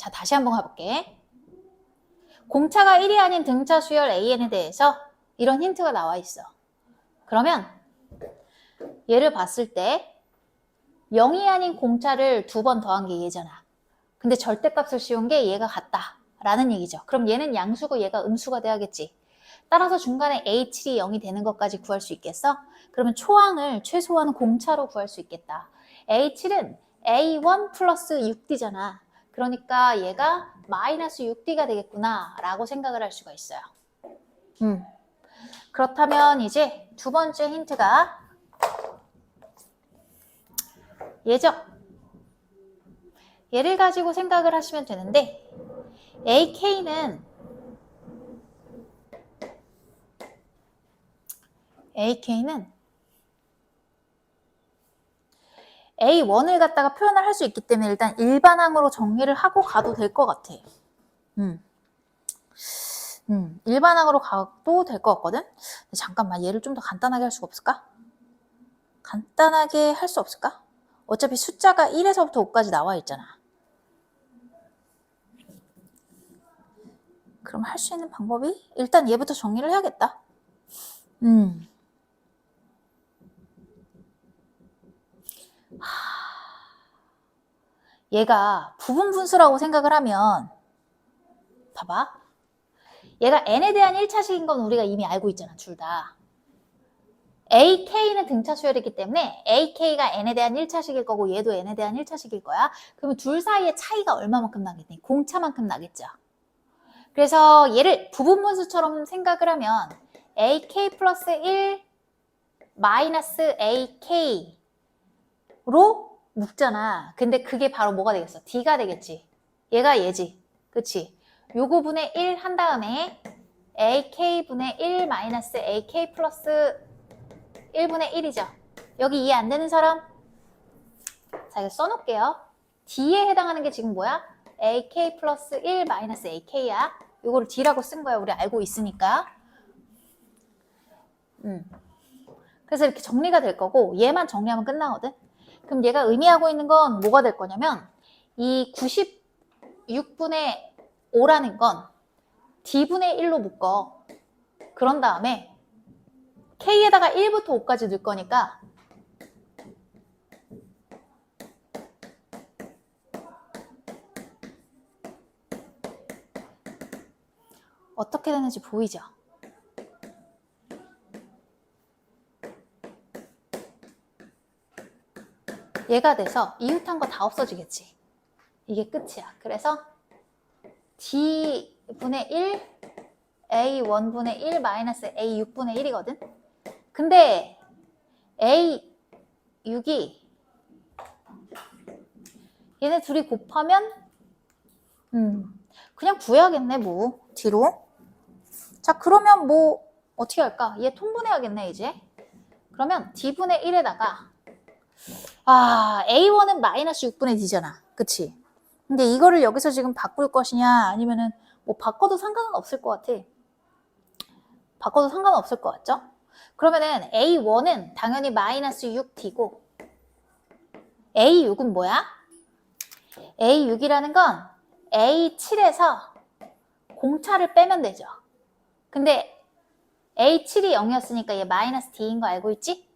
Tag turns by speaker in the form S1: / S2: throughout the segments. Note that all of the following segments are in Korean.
S1: 자, 다시 한번 가볼게. 공차가 1이 아닌 등차 수열 AN에 대해서 이런 힌트가 나와 있어. 그러면 얘를 봤을 때 0이 아닌 공차를 2번 더한 게 얘잖아. 근데 절대값을 씌운 게 얘가 같다 라는 얘기죠. 그럼 얘는 양수고 얘가 음수가 돼야겠지. 따라서 중간에 A7이 0이 되는 것까지 구할 수 있겠어? 그러면 초항을 최소한 공차로 구할 수 있겠다. A7은 A1 플러스 6D잖아. 그러니까 얘가 마이너스 6D가 되겠구나 라고 생각을 할 수가 있어요. 그렇다면 이제 두 번째 힌트가 얘죠. 얘를 가지고 생각을 하시면 되는데 AK는 A1을 갖다가 표현을 할 수 있기 때문에 일단 일반항으로 정리를 하고 가도 될 것 같아. 일반항으로 가도 될 것 같거든? 잠깐만, 얘를 좀 더 간단하게 할 수가 없을까? 간단하게 할 수 없을까? 어차피 숫자가 1에서부터 5까지 나와 있잖아. 그럼 할 수 있는 방법이? 일단 얘부터 정리를 해야겠다. 얘가 부분 분수라고 생각을 하면 봐봐. 얘가 n에 대한 1차식인 건 우리가 이미 알고 있잖아, 둘 다. AK는 등차 수열이기 때문에 AK가 n에 대한 1차식일 거고 얘도 n에 대한 1차식일 거야. 그러면 둘 사이의 차이가 얼마만큼 나겠니? 공차만큼 나겠죠. 그래서 얘를 부분 분수처럼 생각을 하면 AK 플러스 1 마이너스 AK로 묶잖아. 근데 그게 바로 뭐가 되겠어? D가 되겠지. 얘가 얘지. 그치? 요거 분의 1 한 다음에 AK분의 1 마이너스 AK 플러스 1분의 1이죠. 여기 이해 안 되는 사람? 자, 이거 써놓을게요. D에 해당하는 게 지금 뭐야? AK 플러스 1 마이너스 AK야. 이거를 D라고 쓴 거야. 우리 알고 있으니까. 그래서 이렇게 정리가 될 거고 얘만 정리하면 끝나거든. 그럼 얘가 의미하고 있는 건 뭐가 될 거냐면 이 96분의 5라는 건 D분의 1로 묶어. 그런 다음에 K에다가 1부터 5까지 넣을 거니까 어떻게 되는지 보이죠? 얘가 돼서 이웃한 거 다 없어지겠지. 이게 끝이야. 그래서 D분의 1, A1분의 1 마이너스 A6분의 1이거든. 근데 A6이 얘네 둘이 곱하면 그냥 구해야겠네 뭐 뒤로. 자 그러면 뭐 어떻게 할까? 얘 통분해야겠네 이제. 그러면 D분의 1에다가 A1은 마이너스 6분의 D잖아. 그치? 근데 이거를 여기서 지금 바꿀 것이냐 아니면은 뭐 바꿔도 상관은 없을 것 같아. 바꿔도 상관은 없을 것 같죠? 그러면은 A1은 당연히 마이너스 6D고 A6은 뭐야? A6이라는 건 A7에서 공차를 빼면 되죠. 근데 A7이 0이었으니까 얘 마이너스 D인 거 알고 있지?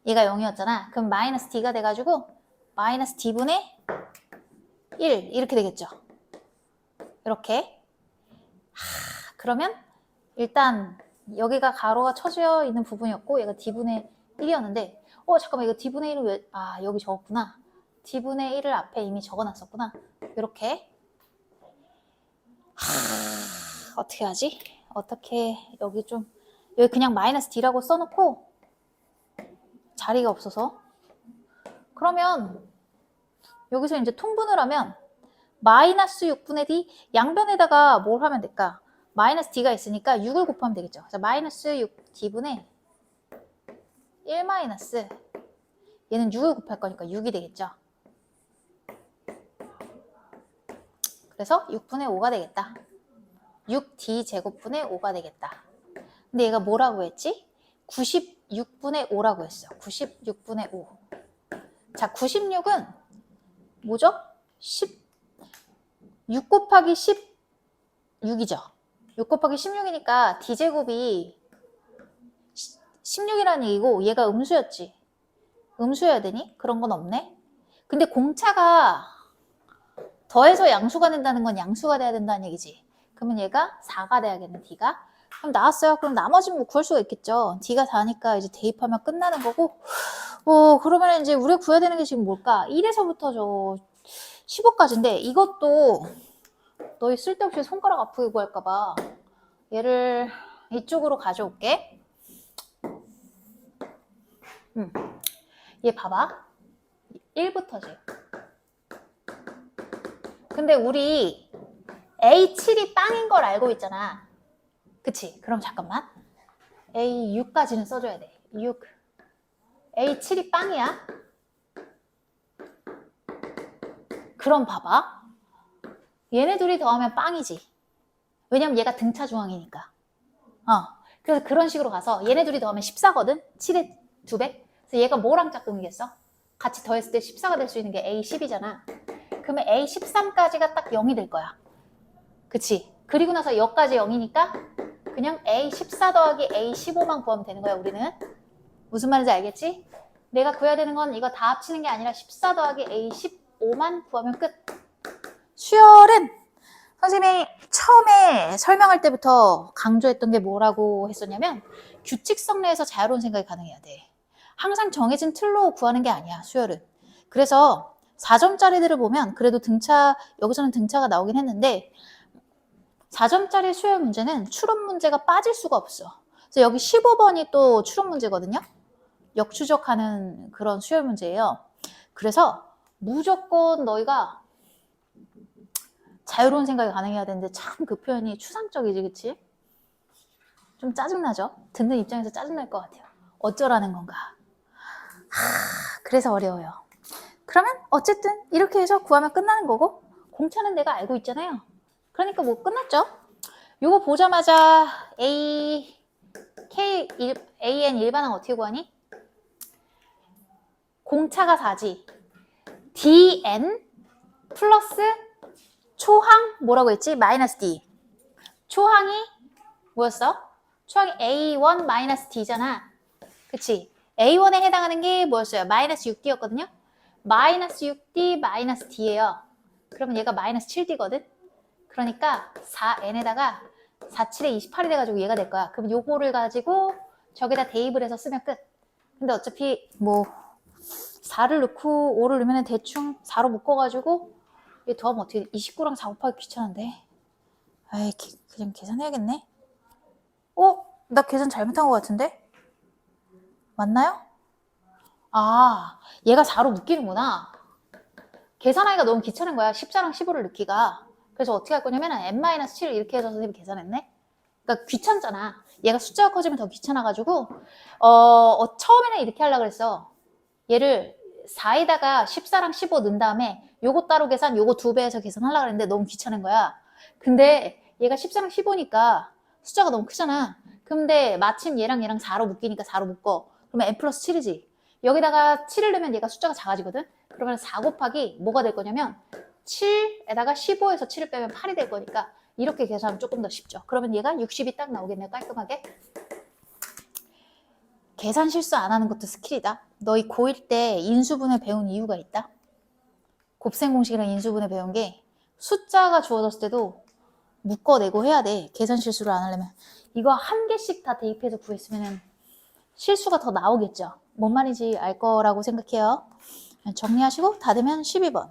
S1: 얘가 0이었잖아. 그럼 마이너스 D가 돼가지고 마이너스 D분의 1 이렇게 되겠죠. 이렇게. 그러면 일단 여기가 가로가 쳐져 있는 부분이었고 얘가 D분의 1이었는데 잠깐만 이거 D분의 1을 왜 여기 적었구나. D분의 1을 앞에 이미 적어놨었구나. 이렇게. 어떻게 하지? 어떻게 여기 그냥 마이너스 D라고 써놓고 자리가 없어서 그러면 여기서 이제 통분을 하면 마이너스 6분의 D 양변에다가 뭘 하면 될까? 마이너스 D가 있으니까 6을 곱하면 되겠죠. 그래서 마이너스 6D분의 1 마이너스 얘는 6을 곱할 거니까 6이 되겠죠. 그래서 6분의 5가 되겠다. 6D 제곱분의 5가 되겠다. 근데 얘가 뭐라고 했지? 96분의 5라고 했어. 96분의 5. 자, 96은 뭐죠? 6 곱하기 16이죠. 6 곱하기 16이니까 d제곱이 16이라는 얘기고 얘가 음수였지. 음수여야 되니? 그런 건 없네. 근데 공차가 더해서 양수가 된다는 건 양수가 돼야 된다는 얘기지. 그러면 얘가 4가 돼야겠네, d가. 그럼 나왔어요. 그럼 나머지는 뭐 구할 수가 있겠죠. d가 4니까 이제 대입하면 끝나는 거고. 그러면 이제 우리가 구해야 되는 게 지금 뭘까? 1에서부터 저 15까지인데 이것도 너희 쓸데없이 손가락 아프게 구할까봐 얘를 이쪽으로 가져올게. 얘 봐봐. 1부터지. 근데 우리 A7이 빵인 걸 알고 있잖아. 그치? 그럼 잠깐만. A6까지는 써줘야 돼. 6. A7이 빵이야. 그럼 봐봐. 얘네 둘이 더하면 빵이지. 왜냐면 얘가 등차 중앙이니까. 그래서 그런 식으로 가서 얘네 둘이 더하면 14거든? 7에 2배? 그래서 얘가 뭐랑 짝꿍이겠어? 같이 더했을 때 14가 될 수 있는 게 A10이잖아. 그러면 A13까지가 딱 0이 될 거야. 그치? 그리고 나서 여기까지 0이니까 그냥 A14 더하기 A15만 구하면 되는 거야, 우리는. 무슨 말인지 알겠지? 내가 구해야 되는 건 이거 다 합치는 게 아니라 14 더하기 A15만 구하면 끝. 수열은 선생님이 처음에 설명할 때부터 강조했던 게 뭐라고 했었냐면 규칙성 내에서 자유로운 생각이 가능해야 돼. 항상 정해진 틀로 구하는 게 아니야, 수열은. 그래서 4점짜리들을 보면 그래도 등차, 여기서는 등차가 나오긴 했는데 4점짜리 수열 문제는 추론 문제가 빠질 수가 없어. 그래서 여기 15번이 또 추론 문제거든요. 역추적하는 그런 수열 문제예요. 그래서 무조건 너희가 자유로운 생각이 가능해야 되는데 참 그 표현이 추상적이지, 그치? 좀 짜증나죠? 듣는 입장에서 짜증날 것 같아요. 어쩌라는 건가? 그래서 어려워요. 그러면 어쨌든 이렇게 해서 구하면 끝나는 거고 공차는 내가 알고 있잖아요. 그러니까 뭐 끝났죠? 요거 보자마자 AN 일반항 어떻게 구하니? 공차가 4지. DN 플러스 초항 뭐라고 했지? 마이너스 D. 초항이 뭐였어? 초항이 A1 마이너스 D잖아. 그치? A1에 해당하는 게 뭐였어요? 마이너스 6D였거든요? 마이너스 6D 마이너스 D예요. 그러면 얘가 마이너스 7D거든? 그러니까 4N에다가 4, 7에 28이 돼가지고 얘가 될 거야. 그럼 요거를 가지고 저기다 대입을 해서 쓰면 끝. 근데 어차피 뭐 4를 넣고 5를 넣으면 대충 4로 묶어가지고 얘 더하면 어떻게 29랑 4 곱하기 귀찮은데. 아이, 그냥 계산해야겠네. 나 계산 잘못한 것 같은데? 맞나요? 얘가 4로 묶이는구나. 계산하기가 너무 귀찮은 거야. 14랑 15를 넣기가. 그래서 어떻게 할 거냐면 n-7 이렇게 해서 선생님이 계산했네. 그러니까 귀찮잖아. 얘가 숫자가 커지면 더 귀찮아가지고 처음에는 이렇게 하려고 그랬어. 얘를 4에다가 14랑 15 넣은 다음에 요거 따로 계산, 요거 2배해서 계산하려고 했는데 너무 귀찮은 거야. 근데 얘가 14랑 15니까 숫자가 너무 크잖아. 근데 마침 얘랑 4로 묶이니까 4로 묶어. 그러면 n 플러스 7이지. 여기다가 7을 넣으면 얘가 숫자가 작아지거든. 그러면 4 곱하기 뭐가 될 거냐면 7에다가 15에서 7을 빼면 8이 될 거니까 이렇게 계산하면 조금 더 쉽죠. 그러면 얘가 60이 딱 나오겠네요. 깔끔하게. 계산 실수 안 하는 것도 스킬이다. 너희 고1 때 인수분해 배운 이유가 있다. 곱셈 공식이랑 인수분해 배운 게 숫자가 주어졌을 때도 묶어내고 해야 돼. 계산 실수를 안 하려면. 이거 한 개씩 다 대입해서 구했으면 실수가 더 나오겠죠. 뭔 말인지 알 거라고 생각해요. 정리하시고 다 되면 12번.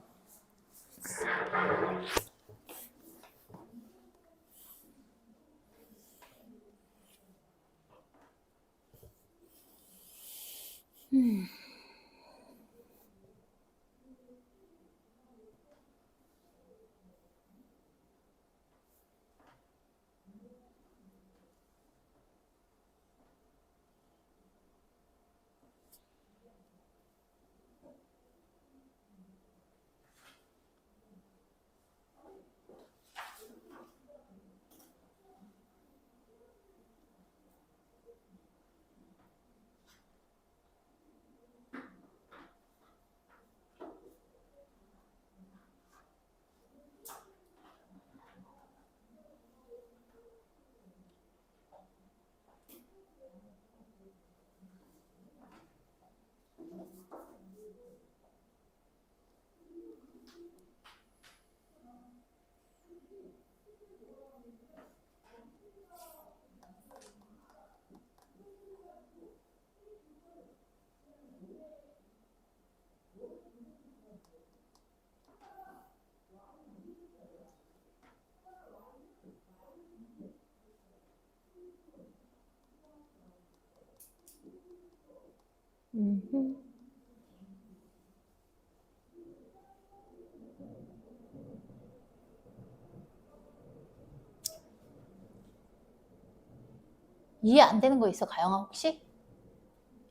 S1: 이해 안 되는 거 있어, 가영아, 혹시?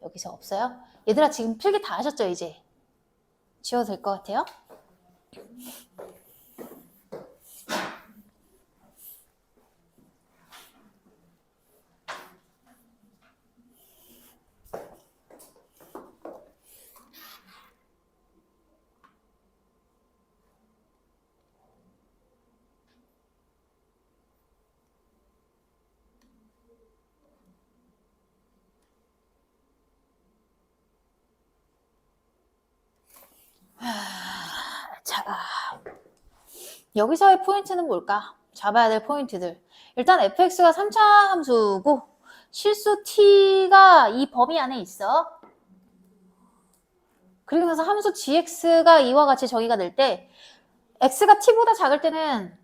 S1: 여기서 없어요? 얘들아, 지금 필기 다 하셨죠, 이제? 지워도 될 것 같아요? 자, 여기서의 포인트는 뭘까? 잡아야 될 포인트들. 일단 fx가 3차 함수고 실수 t가 이 범위 안에 있어. 그리고 나서 함수 gx가 이와 같이 정의가 될 때 x가 t보다 작을 때는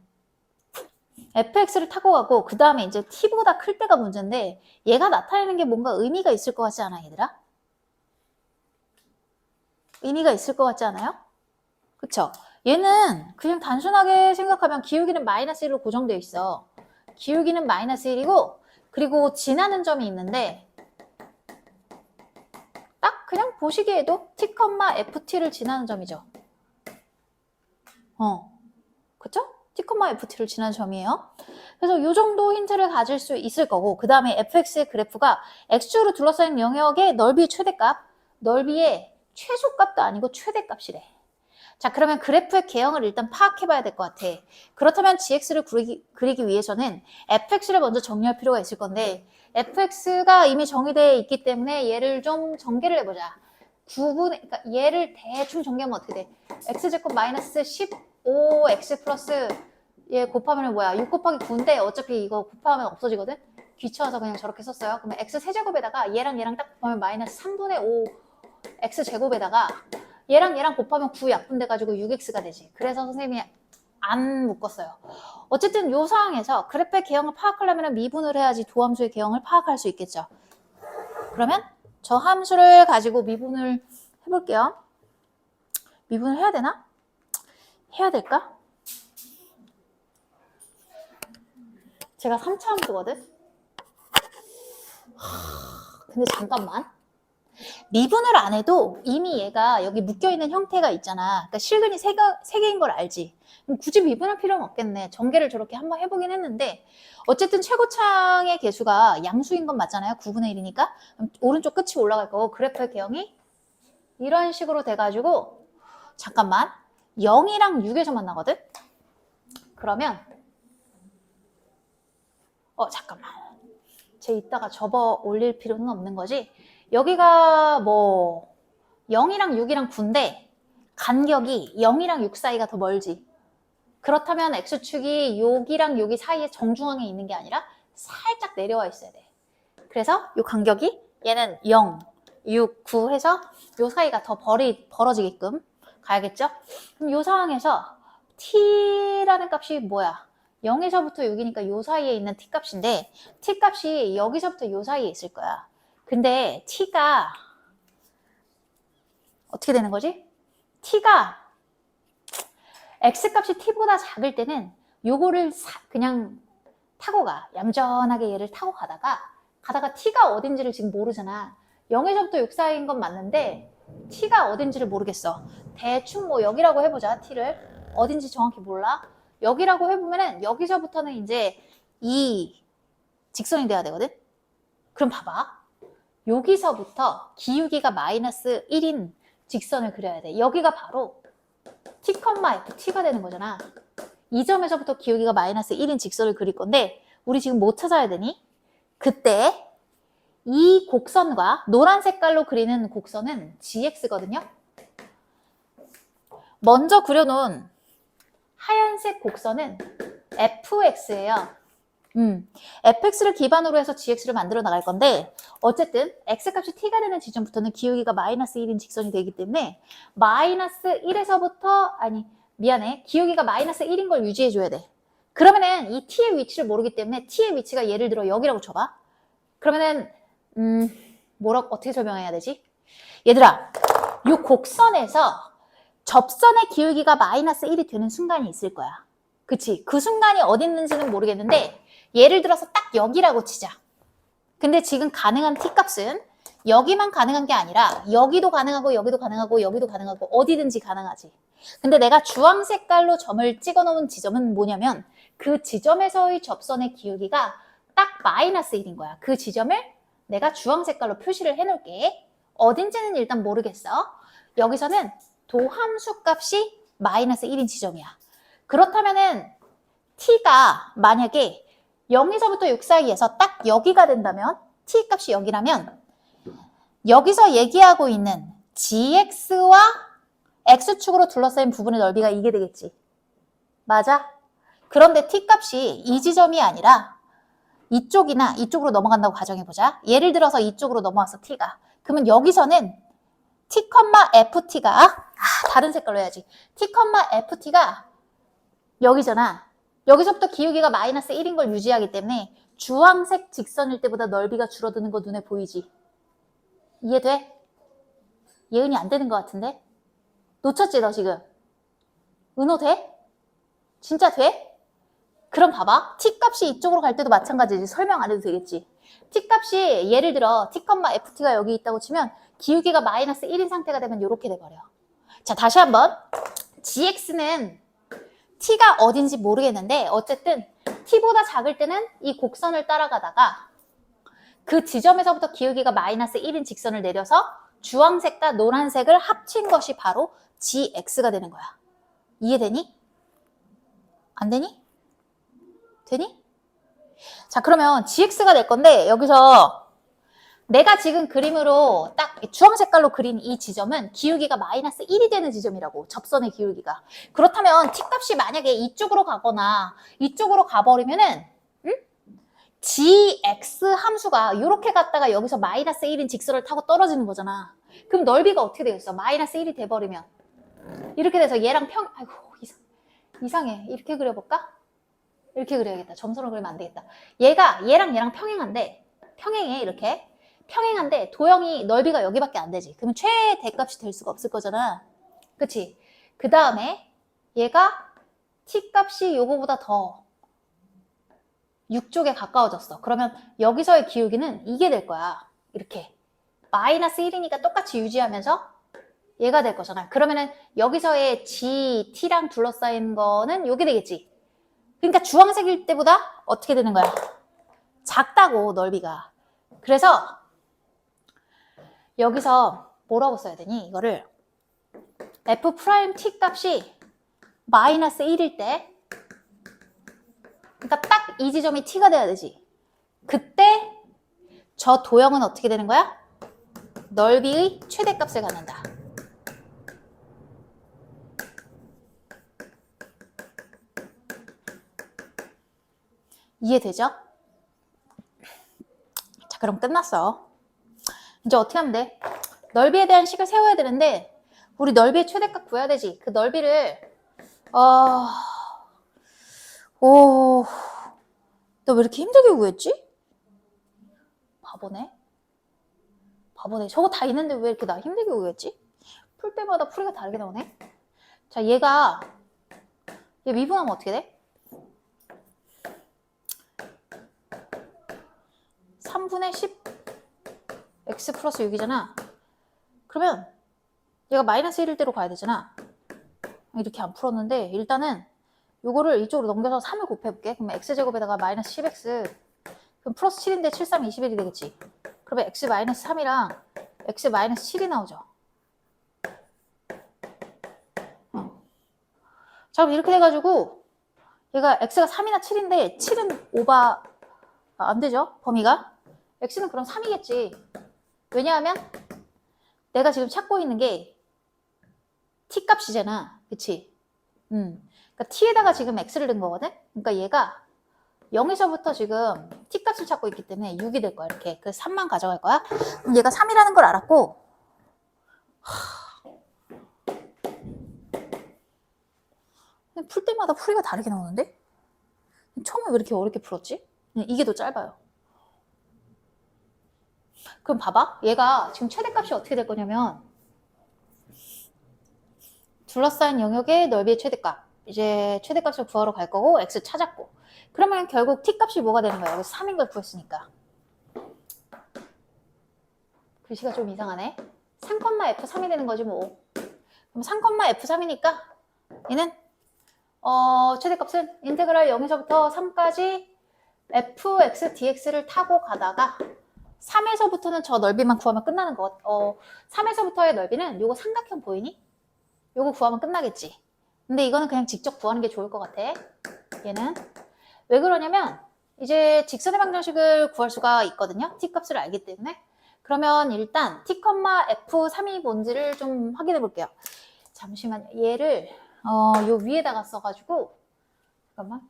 S1: fx를 타고 가고 그 다음에 이제 t보다 클 때가 문제인데 얘가 나타내는 게 뭔가 의미가 있을 것 같지 않아, 얘들아? 의미가 있을 것 같지 않아요? 그쵸? 얘는 그냥 단순하게 생각하면 기울기는 마이너스 1로 고정되어 있어. 기울기는 마이너스 1이고 그리고 지나는 점이 있는데 딱 그냥 보시기에도 t, ft를 지나는 점이죠. 그쵸? t, ft를 지나는 점이에요. 그래서 이 정도 힌트를 가질 수 있을 거고 그 다음에 fx의 그래프가 x축으로 둘러싸인 영역의 넓이의 최대값, 넓이의 최소값도 아니고 최대값이래. 자, 그러면 그래프의 개형을 일단 파악해 봐야 될 것 같아. 그렇다면 gx를 그리기 위해서는 fx를 먼저 정리할 필요가 있을 건데 fx가 이미 정의되어 있기 때문에 얘를 좀 전개를 해보자. 그러니까 얘를 대충 전개하면 어떻게 돼? x제곱 마이너스 15x 플러스 얘 곱하면 뭐야? 6 곱하기 9인데 어차피 이거 곱하면 없어지거든? 귀찮아서 그냥 저렇게 썼어요. 그러면 x 세제곱에다가 얘랑 딱 곱하면 마이너스 3분의 5 x제곱에다가 얘랑 곱하면 9 약분돼가지고 6x가 되지. 그래서 선생님이 안 묶었어요. 어쨌든 이 상황에서 그래프의 개형을 파악하려면 미분을 해야지 도함수의 개형을 파악할 수 있겠죠. 그러면 저 함수를 가지고 미분을 해볼게요. 미분을 해야 되나? 해야 될까? 제가 3차 함수거든? 근데 잠깐만. 미분을 안 해도 이미 얘가 여기 묶여있는 형태가 있잖아. 그러니까 실근이 3개인 걸 알지. 그럼 굳이 미분할 필요는 없겠네. 전개를 저렇게 한번 해보긴 했는데 어쨌든 최고창의 개수가 양수인 건 맞잖아요. 9분의 1이니까. 오른쪽 끝이 올라갈 거고 그래프의 개형이 이런 식으로 돼가지고 잠깐만 0이랑 6에서 만나거든? 그러면 잠깐만. 쟤 이따가 접어 올릴 필요는 없는 거지. 여기가 뭐 0이랑 6이랑 9인데 간격이 0이랑 6 사이가 더 멀지. 그렇다면 x축이 여기랑 여기 사이에 정중앙에 있는 게 아니라 살짝 내려와 있어야 돼. 그래서 이 간격이 얘는 0, 6, 9 해서 이 사이가 더 벌어지게끔 가야겠죠? 그럼 이 상황에서 t라는 값이 뭐야? 0에서부터 6이니까 이 사이에 있는 t 값인데 t 값이 여기서부터 이 사이에 있을 거야. 근데 t가 어떻게 되는 거지? t가 x값이 t보다 작을 때는 요거를 그냥 타고 가. 얌전하게 얘를 타고 가다가 t가 어딘지를 지금 모르잖아. 0에서부터 6 사이인 건 맞는데 t가 어딘지를 모르겠어. 대충 뭐 여기라고 해보자. t를 어딘지 정확히 몰라. 여기라고 해보면은 여기서부터는 이제 이 직선이 돼야 되거든. 그럼 봐봐. 여기서부터 기울기가 마이너스 1인 직선을 그려야 돼. 여기가 바로 t, ft가 되는 거잖아. 이 점에서부터 기울기가 마이너스 1인 직선을 그릴 건데 우리 지금 뭐 찾아야 되니? 그때 이 곡선과 노란 색깔로 그리는 곡선은 gx거든요. 먼저 그려놓은 하얀색 곡선은 fx예요. fx를 기반으로 해서 gx를 만들어 나갈 건데 어쨌든 x값이 t가 되는 지점부터는 기울기가 마이너스 1인 직선이 되기 때문에 마이너스 1에서부터 기울기가 마이너스 1인 걸 유지해 줘야 돼. 그러면은 이 t의 위치를 모르기 때문에 t의 위치가 예를 들어 여기라고 쳐봐. 그러면은 어떻게 설명해야 되지? 얘들아, 이 곡선에서 접선의 기울기가 마이너스 1이 되는 순간이 있을 거야. 그치? 그 순간이 어디 있는지는 모르겠는데 예를 들어서 딱 여기라고 치자. 근데 지금 가능한 t값은 여기만 가능한 게 아니라 여기도 가능하고 여기도 가능하고 여기도 가능하고 어디든지 가능하지. 근데 내가 주황 색깔로 점을 찍어 놓은 지점은 뭐냐면 그 지점에서의 접선의 기울기가 딱 마이너스 1인 거야. 그 지점을 내가 주황 색깔로 표시를 해 놓을게. 어딘지는 일단 모르겠어. 여기서는 도함수 값이 마이너스 1인 지점이야. 그렇다면은 t가 만약에 0에서부터 6 사이에서 딱 여기가 된다면 t 값이 여기라면 여기서 얘기하고 있는 gx와 x축으로 둘러싸인 부분의 넓이가 이게 되겠지. 맞아? 그런데 t 값이 이 지점이 아니라 이쪽이나 이쪽으로 넘어간다고 가정해보자. 예를 들어서 이쪽으로 넘어왔어, t가. 그러면 여기서는 t, ft가 다른 색깔로 해야지. t, ft가 여기잖아. 여기서부터 기울기가 마이너스 1인 걸 유지하기 때문에 주황색 직선일 때보다 넓이가 줄어드는 거 눈에 보이지? 이해돼? 예은이 안 되는 것 같은데? 놓쳤지 너 지금? 은호 돼? 진짜 돼? 그럼 봐봐. t값이 이쪽으로 갈 때도 마찬가지지. 설명 안 해도 되겠지. t값이 예를 들어 t, ft가 여기 있다고 치면 기울기가 마이너스 1인 상태가 되면 이렇게 돼버려. 자, 다시 한번. gx는 t가 어딘지 모르겠는데 어쨌든 t보다 작을 때는 이 곡선을 따라가다가 그 지점에서부터 기울기가 마이너스 1인 직선을 내려서 주황색과 노란색을 합친 것이 바로 gx가 되는 거야. 이해되니? 안 되니? 되니? 자, 그러면 gx가 될 건데 여기서 내가 지금 그림으로 딱 주황 색깔로 그린 이 지점은 기울기가 마이너스 1이 되는 지점이라고. 접선의 기울기가. 그렇다면 t값이 만약에 이쪽으로 가거나 이쪽으로 가버리면은 gx 함수가 이렇게 갔다가 여기서 마이너스 1인 직선을 타고 떨어지는 거잖아. 그럼 넓이가 어떻게 되겠어? 마이너스 1이 돼버리면. 이렇게 돼서 얘랑 아이고 이상해. 이렇게 그려볼까? 이렇게 그려야겠다. 점선으로 그리면 안 되겠다. 얘랑 평행한데 평행해 이렇게. 평행한데 도형이 넓이가 여기밖에 안 되지. 그러면 최대값이 될 수가 없을 거잖아. 그치? 그 다음에 얘가 t값이 요거보다 더 6쪽에 가까워졌어. 그러면 여기서의 기울기는 이게 될 거야. 이렇게. 마이너스 1이니까 똑같이 유지하면서 얘가 될 거잖아. 그러면은 여기서의 g, t랑 둘러싸인 거는 요게 되겠지. 그러니까 주황색일 때보다 어떻게 되는 거야? 작다고, 넓이가. 그래서 여기서 뭐라고 써야 되니? 이거를 f'' 값이 마이너스 1일 때 그러니까 딱 이 지점이 t가 돼야 되지. 그때 저 도형은 어떻게 되는 거야? 넓이의 최대값을 갖는다. 이해되죠? 자, 그럼 끝났어. 이제 어떻게 하면 돼? 넓이에 대한 식을 세워야 되는데 우리 넓이의 최대값 구해야 되지. 그 넓이를 나 왜 이렇게 힘들게 구했지? 바보네. 저거 다 있는데 왜 이렇게 나 힘들게 구했지? 풀 때마다 풀이가 다르게 나오네. 자, 얘 미분하면 어떻게 돼? 3분의 10 x 플러스 6이잖아. 그러면 얘가 마이너스 1일 대로 가야 되잖아. 이렇게 안 풀었는데 일단은 요거를 이쪽으로 넘겨서 3을 곱해볼게. 그러면 x제곱에다가 마이너스 10x 그럼 플러스 7인데 7, 3, 21이 되겠지. 그러면 x 마이너스 3이랑 x 마이너스 7이 나오죠. 자, 그럼 이렇게 돼가지고 얘가 x가 3이나 7인데 7은 오바 안 되죠? 범위가. x는 그럼 3이겠지. 왜냐하면 내가 지금 찾고 있는 게 t 값이잖아. 그치? 그러니까 t에다가 지금 x를 넣은 거거든? 그러니까 얘가 0에서부터 지금 t값을 찾고 있기 때문에 6이 될 거야. 이렇게. 그래서 3만 가져갈 거야. 그럼 얘가 3이라는 걸 알았고 풀 때마다 풀이가 다르게 나오는데? 처음에 왜 이렇게 어렵게 풀었지? 이게 더 짧아요. 그럼 봐봐. 얘가 지금 최대값이 어떻게 될 거냐면 둘러싸인 영역의 넓이의 최대값. 이제 최대값을 구하러 갈 거고 x 찾았고. 그러면 결국 t값이 뭐가 되는 거야? 여기 3인 걸 구했으니까. 글씨가 좀 이상하네. 3,f3이 되는 거지 뭐. 그럼 3,f3이니까 얘는 최대값은 인테그랄 0에서부터 3까지 fx dx를 타고 가다가 3에서부터는 저 넓이만 구하면 끝나는 것. 3에서부터의 넓이는 요거 삼각형 보이니? 요거 구하면 끝나겠지. 근데 이거는 그냥 직접 구하는 게 좋을 것 같아. 얘는. 왜 그러냐면 이제 직선의 방정식을 구할 수가 있거든요. t값을 알기 때문에. 그러면 일단 t, f3이 뭔지를 좀 확인해 볼게요. 잠시만요. 얘를 요 위에다가 써가지고 잠깐만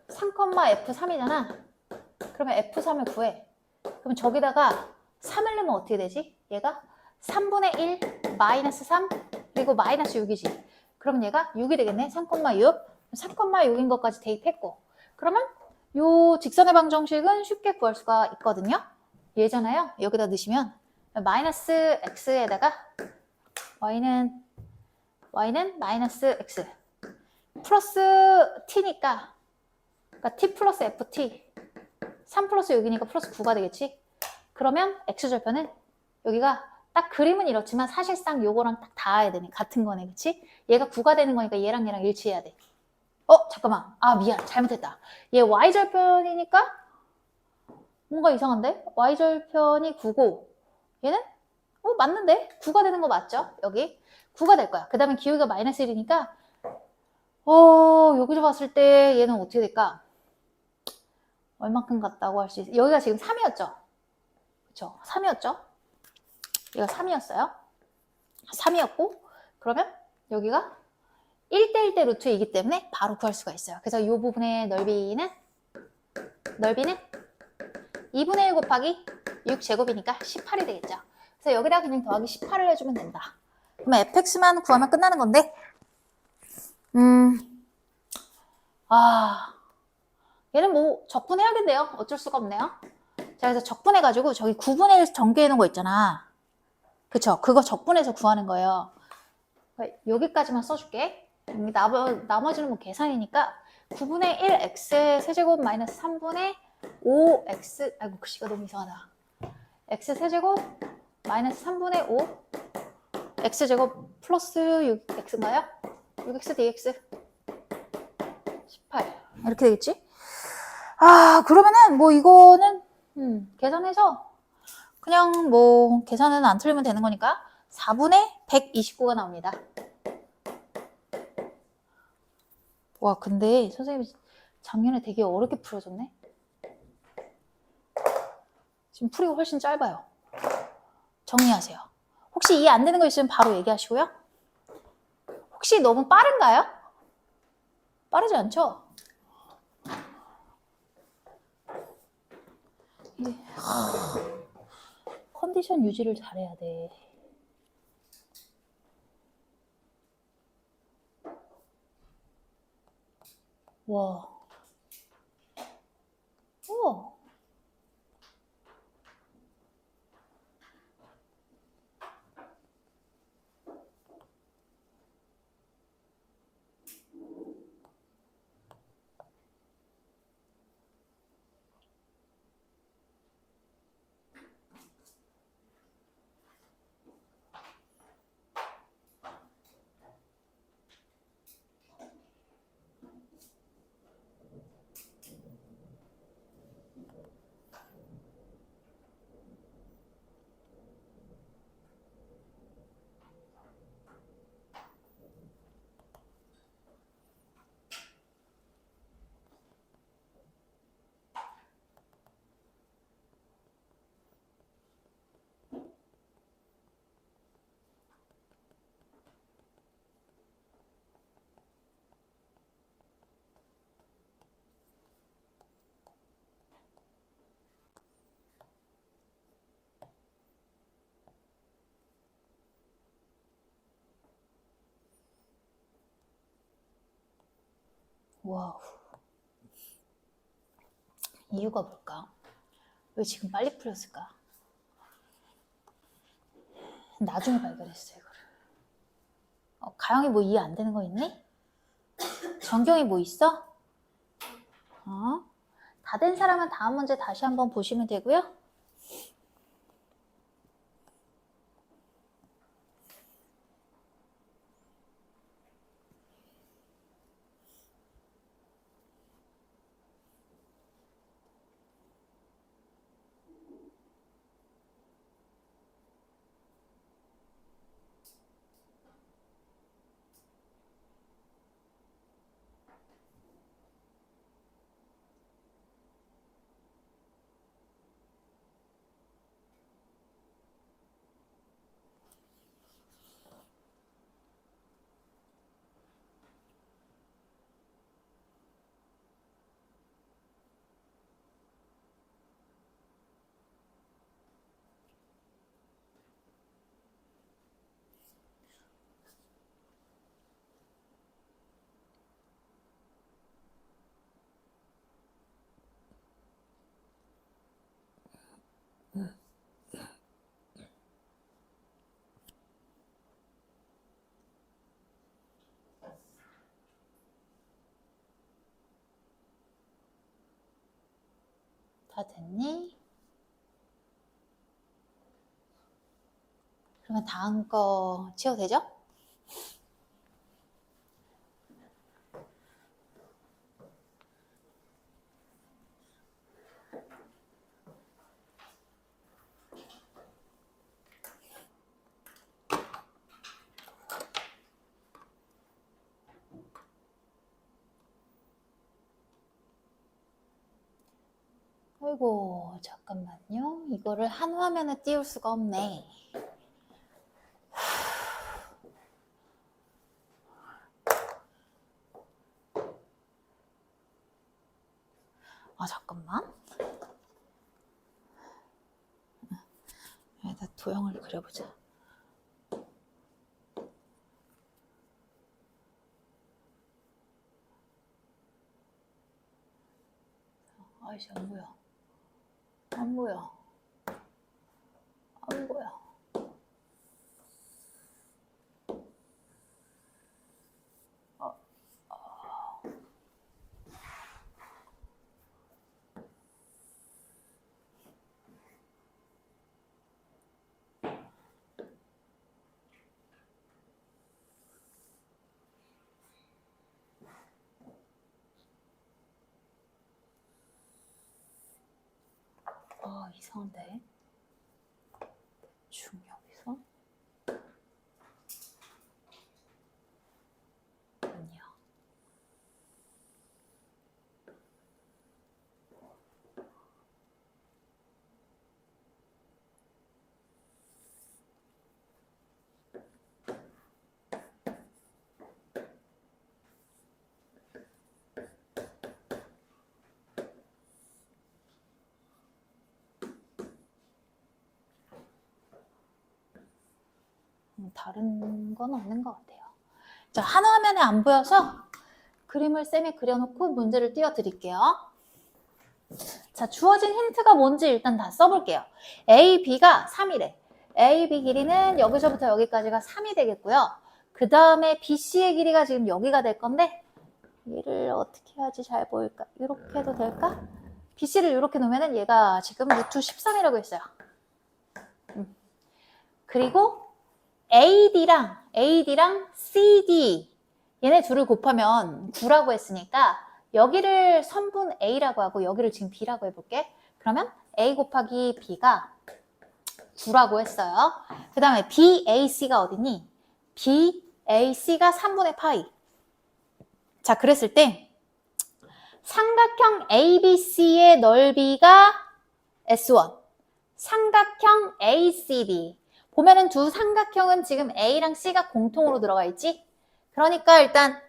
S1: 3,f3이잖아. 그러면 f3을 구해. 그럼 저기다가 3을 넣으면 어떻게 되지? 얘가 3분의 1 마이너스 3 그리고 마이너스 6이지. 그럼 얘가 6이 되겠네. 3,6 3,6인 것까지 대입했고 그러면 요 직선의 방정식은 쉽게 구할 수가 있거든요. 얘잖아요. 여기다 넣으시면 마이너스 x에다가 y는 마이너스 x 플러스 t니까 그러니까 t 플러스 ft 3 플러스 6이니까 플러스 9가 되겠지. 그러면 x절편은 여기가 딱 그림은 이렇지만 사실상 요거랑 딱 닿아야 되네. 같은 거네. 그치? 얘가 9가 되는 거니까 얘랑 일치해야 돼. 잠깐만. 아 미안. 잘못했다. 얘 y절편이니까 뭔가 이상한데? y절편이 9고 얘는? 맞는데? 9가 되는 거 맞죠? 여기 9가 될 거야. 그 다음에 기울기가 마이너스 1이니까 여기서 봤을 때 얘는 어떻게 될까? 얼만큼 같다고 할 수 있어? 여기가 지금 3이었죠? 그쵸? 3이었죠? 얘가 3이었어요. 3이었고 그러면 여기가 1대1대 루트 2이기 때문에 바로 구할 수가 있어요. 그래서 이 부분의 넓이는 2분의 1 곱하기 6제곱이니까 18이 되겠죠. 그래서 여기다 그냥 더하기 18을 해주면 된다. 그러면 fx만 구하면 끝나는 건데 얘는 뭐 적분해야겠네요. 어쩔 수가 없네요. 자, 그래서 적분해가지고 저기 9분의 1 전개해 놓은 거 있잖아. 그쵸? 그거 적분해서 구하는 거예요. 여기까지만 써줄게. 나머지는 뭐 계산이니까 9분의 1 x 세제곱 마이너스 3분의 5 x 아이고 글씨가 너무 이상하다. x 세제곱 마이너스 3분의 5 x제곱 플러스 6x인가요? 6x dx 18 이렇게 되겠지? 그러면은 뭐 이거는 계산해서 그냥 뭐 계산은 안 틀리면 되는 거니까 4분의 129가 나옵니다. 와 근데 선생님이 작년에 되게 어렵게 풀어줬네. 지금 풀이가 훨씬 짧아요. 정리하세요. 혹시 이해 안 되는 거 있으면 바로 얘기하시고요. 혹시 너무 빠른가요? 빠르지 않죠? 컨디션 유지를 잘해야 돼. 와. 우와. 와우. 이유가 뭘까? 왜 지금 빨리 풀렸을까? 나중에 발견했어 이거를. 가영이 뭐 이해 안 되는 거 있니? 정경이 뭐 있어? 다 된 사람은 다음 문제 다시 한번 보시면 되고요. 다 됐니? 그러면 다음 거 치워도 되죠? 아이고 잠깐만요. 이거를 한 화면에 띄울 수가 없네. 잠깐만. 여기다 도형을 그려보자. 아이씨 안 보여. 안 보여. 안 보여. 이상한데. 대충 여기서. 아니야. 다른 건 없는 것 같아요. 자, 한 화면에 안 보여서 그림을 쌤이 그려놓고 문제를 띄워드릴게요. 자, 주어진 힌트가 뭔지 일단 다 써볼게요. A, B가 3이래. A, B 길이는 여기서부터 여기까지가 3이 되겠고요. 그 다음에 B, C의 길이가 지금 여기가 될 건데 얘를 어떻게 해야지 잘 보일까? 이렇게 해도 될까? B, C를 이렇게 놓으면 얘가 지금 루트 13이라고 했어요. 그리고 AD랑 CD 얘네 둘을 곱하면 9라고 했으니까 여기를 선분 A라고 하고 여기를 지금 B라고 해볼게. 그러면 A 곱하기 B가 9라고 했어요. 그 다음에 BAC가 어디니? BAC가 3분의 파이. 자, 그랬을 때 삼각형 ABC의 넓이가 S1, 삼각형 ACD. 보면은 두 삼각형은 지금 A랑 C가 공통으로 들어가 있지? 그러니까 일단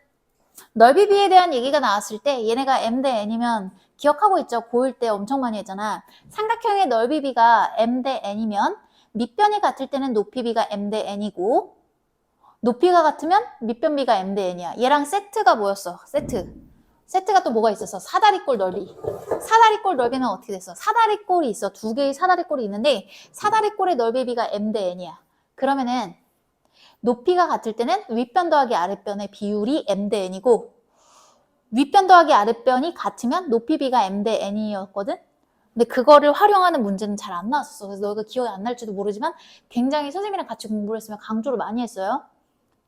S1: 넓이 비에 대한 얘기가 나왔을 때 얘네가 M 대 N이면 기억하고 있죠? 고1 때 엄청 많이 했잖아. 삼각형의 넓이 비가 M 대 N이면 밑변이 같을 때는 높이 비가 M 대 N이고 높이가 같으면 밑변 비가 M 대 N이야. 얘랑 세트가 뭐였어? 세트가 또 뭐가 있었어? 사다리꼴 넓이. 사다리꼴 넓이는 어떻게 됐어? 사다리꼴이 있어. 두 개의 사다리꼴이 있는데 사다리꼴의 넓이 비가 M 대 N이야. 그러면은 높이가 같을 때는 윗변 더하기 아랫변의 비율이 m 대 n이고 윗변 더하기 아랫변이 같으면 높이 b가 m 대 n이었거든? 근데 그거를 활용하는 문제는 잘 안 나왔었어. 그래서 너희가 기억이 안 날지도 모르지만 굉장히 선생님이랑 같이 공부를 했으면 강조를 많이 했어요.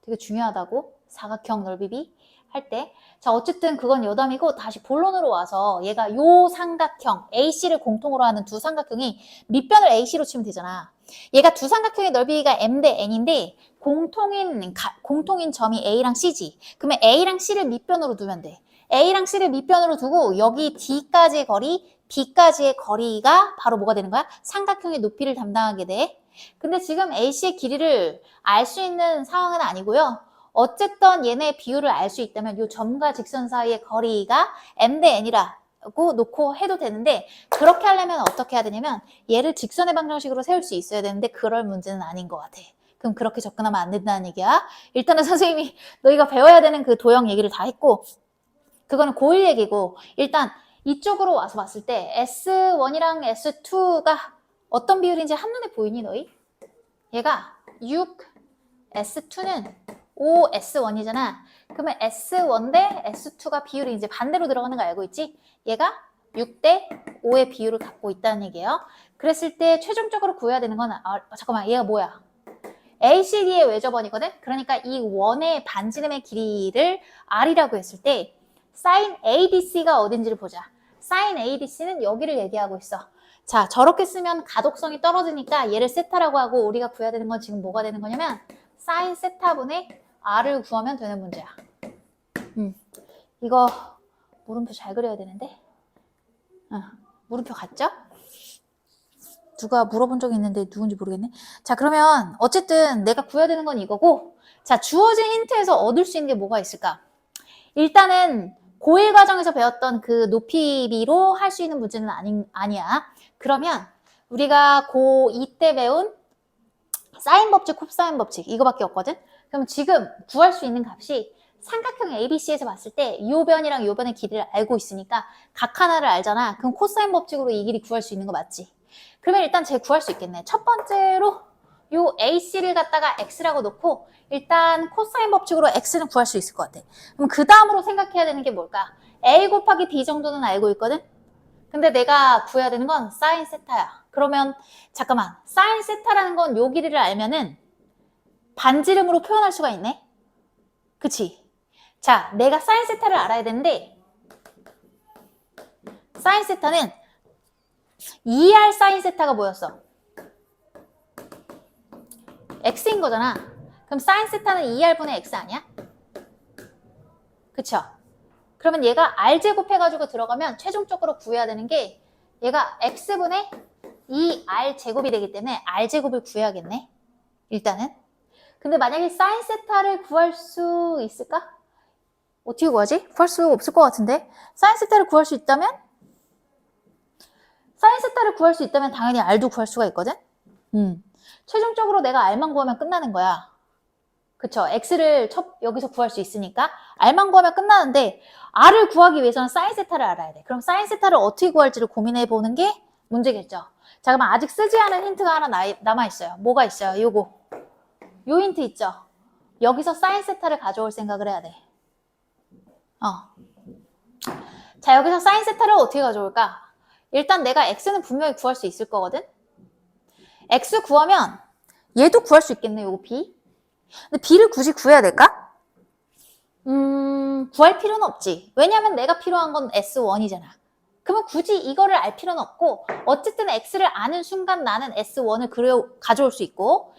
S1: 되게 중요하다고. 사각형 넓이 b 할 때. 자, 어쨌든 그건 여담이고 다시 본론으로 와서 얘가 요 삼각형 AC를 공통으로 하는 두 삼각형이 밑변을 AC로 치면 되잖아. 얘가 두 삼각형의 넓이가 m 대 n인데 공통인 점이 A랑 C지. 그러면 A랑 C를 밑변으로 두면 돼. A랑 C를 밑변으로 두고 여기 D까지의 거리, B까지의 거리가 바로 뭐가 되는 거야? 삼각형의 높이를 담당하게 돼. 근데 지금 AC의 길이를 알 수 있는 상황은 아니고요. 어쨌든 얘네 비율을 알 수 있다면 이 점과 직선 사이의 거리가 m 대 n이라고 놓고 해도 되는데 그렇게 하려면 어떻게 해야 되냐면 얘를 직선의 방정식으로 세울 수 있어야 되는데 그럴 문제는 아닌 것 같아. 그럼 그렇게 접근하면 안 된다는 얘기야. 일단은 선생님이 너희가 배워야 되는 그 도형 얘기를 다 했고 그거는 고1 얘기고 일단 이쪽으로 와서 봤을 때 S1이랑 S2가 어떤 비율인지 한눈에 보이니 너희? 얘가 6, S2는 5, S1이잖아. 그러면 S1 대 S2가 비율이 이제 반대로 들어가는 거 알고 있지? 얘가 6 대 5의 비율을 갖고 있다는 얘기예요. 그랬을 때 최종적으로 구해야 되는 건 잠깐만 얘가 뭐야? ACD의 외접원이거든? 그러니까 이 원의 반지름의 길이를 R이라고 했을 때 sin ADC가 어딘지를 보자. sin ADC는 여기를 얘기하고 있어. 자, 저렇게 쓰면 가독성이 떨어지니까 얘를 세타라고 하고 우리가 구해야 되는 건 지금 뭐가 되는 거냐면 sin 세타분의 R을 구하면 되는 문제야. 이거 물음표 잘 그려야 되는데. 물음표 같죠? 누가 물어본 적이 있는데 누군지 모르겠네. 자, 그러면 어쨌든 내가 구해야 되는 건 이거고 자, 주어진 힌트에서 얻을 수 있는 게 뭐가 있을까? 일단은 고1 과정에서 배웠던 그 높이비로 할 수 있는 문제는 아니야. 그러면 우리가 고2 때 배운 사인 법칙, 콥사인 법칙 이거밖에 없거든? 그럼 지금 구할 수 있는 값이 삼각형 ABC에서 봤을 때 이 변이랑 이 변의 길이를 알고 있으니까 각 하나를 알잖아. 그럼 코사인 법칙으로 이 길이 구할 수 있는 거 맞지? 그러면 일단 쟤 구할 수 있겠네. 첫 번째로 요 AC를 갖다가 X라고 놓고 일단 코사인 법칙으로 X는 구할 수 있을 것 같아. 그럼 그 다음으로 생각해야 되는 게 뭘까? A 곱하기 B 정도는 알고 있거든? 근데 내가 구해야 되는 건 사인 세타야. 그러면 잠깐만 사인 세타라는 건 요 길이를 알면은 반지름으로 표현할 수가 있네? 그치? 자, 내가 사인 세타를 알아야 되는데 사인 세타는 2R 사인 세타가 뭐였어? X인 거잖아. 그럼 사인 세타는 2R분의 X 아니야? 그쵸? 그러면 얘가 R제곱 해가지고 들어가면 최종적으로 구해야 되는 게 얘가 X분의 2R제곱이 되기 때문에 R제곱을 구해야겠네. 일단은. 근데 만약에 사인 세타를 구할 수 있을까? 어떻게 구하지? 구할 수 없을 것 같은데. 사인 세타를 구할 수 있다면 당연히 R도 구할 수가 있거든? 최종적으로 내가 R만 구하면 끝나는 거야. 그쵸? X를 여기서 구할 수 있으니까 R만 구하면 끝나는데 R을 구하기 위해서는 사인 세타를 알아야 돼. 그럼 사인 세타를 어떻게 구할지를 고민해 보는 게 문제겠죠. 자, 그러면 아직 쓰지 않은 힌트가 하나 남아있어요. 뭐가 있어요? 요거. 요 힌트 있죠? 여기서 사인 세타를 가져올 생각을 해야 돼. 자, 여기서 사인 세타를 어떻게 가져올까? 일단 내가 X는 분명히 구할 수 있을 거거든? X 구하면 얘도 구할 수 있겠네, 요거 B. 근데 B를 굳이 구해야 될까? 구할 필요는 없지. 왜냐면 내가 필요한 건 S1이잖아. 그러면 굳이 이거를 알 필요는 없고 어쨌든 X를 아는 순간 나는 S1을 가져올 수 있고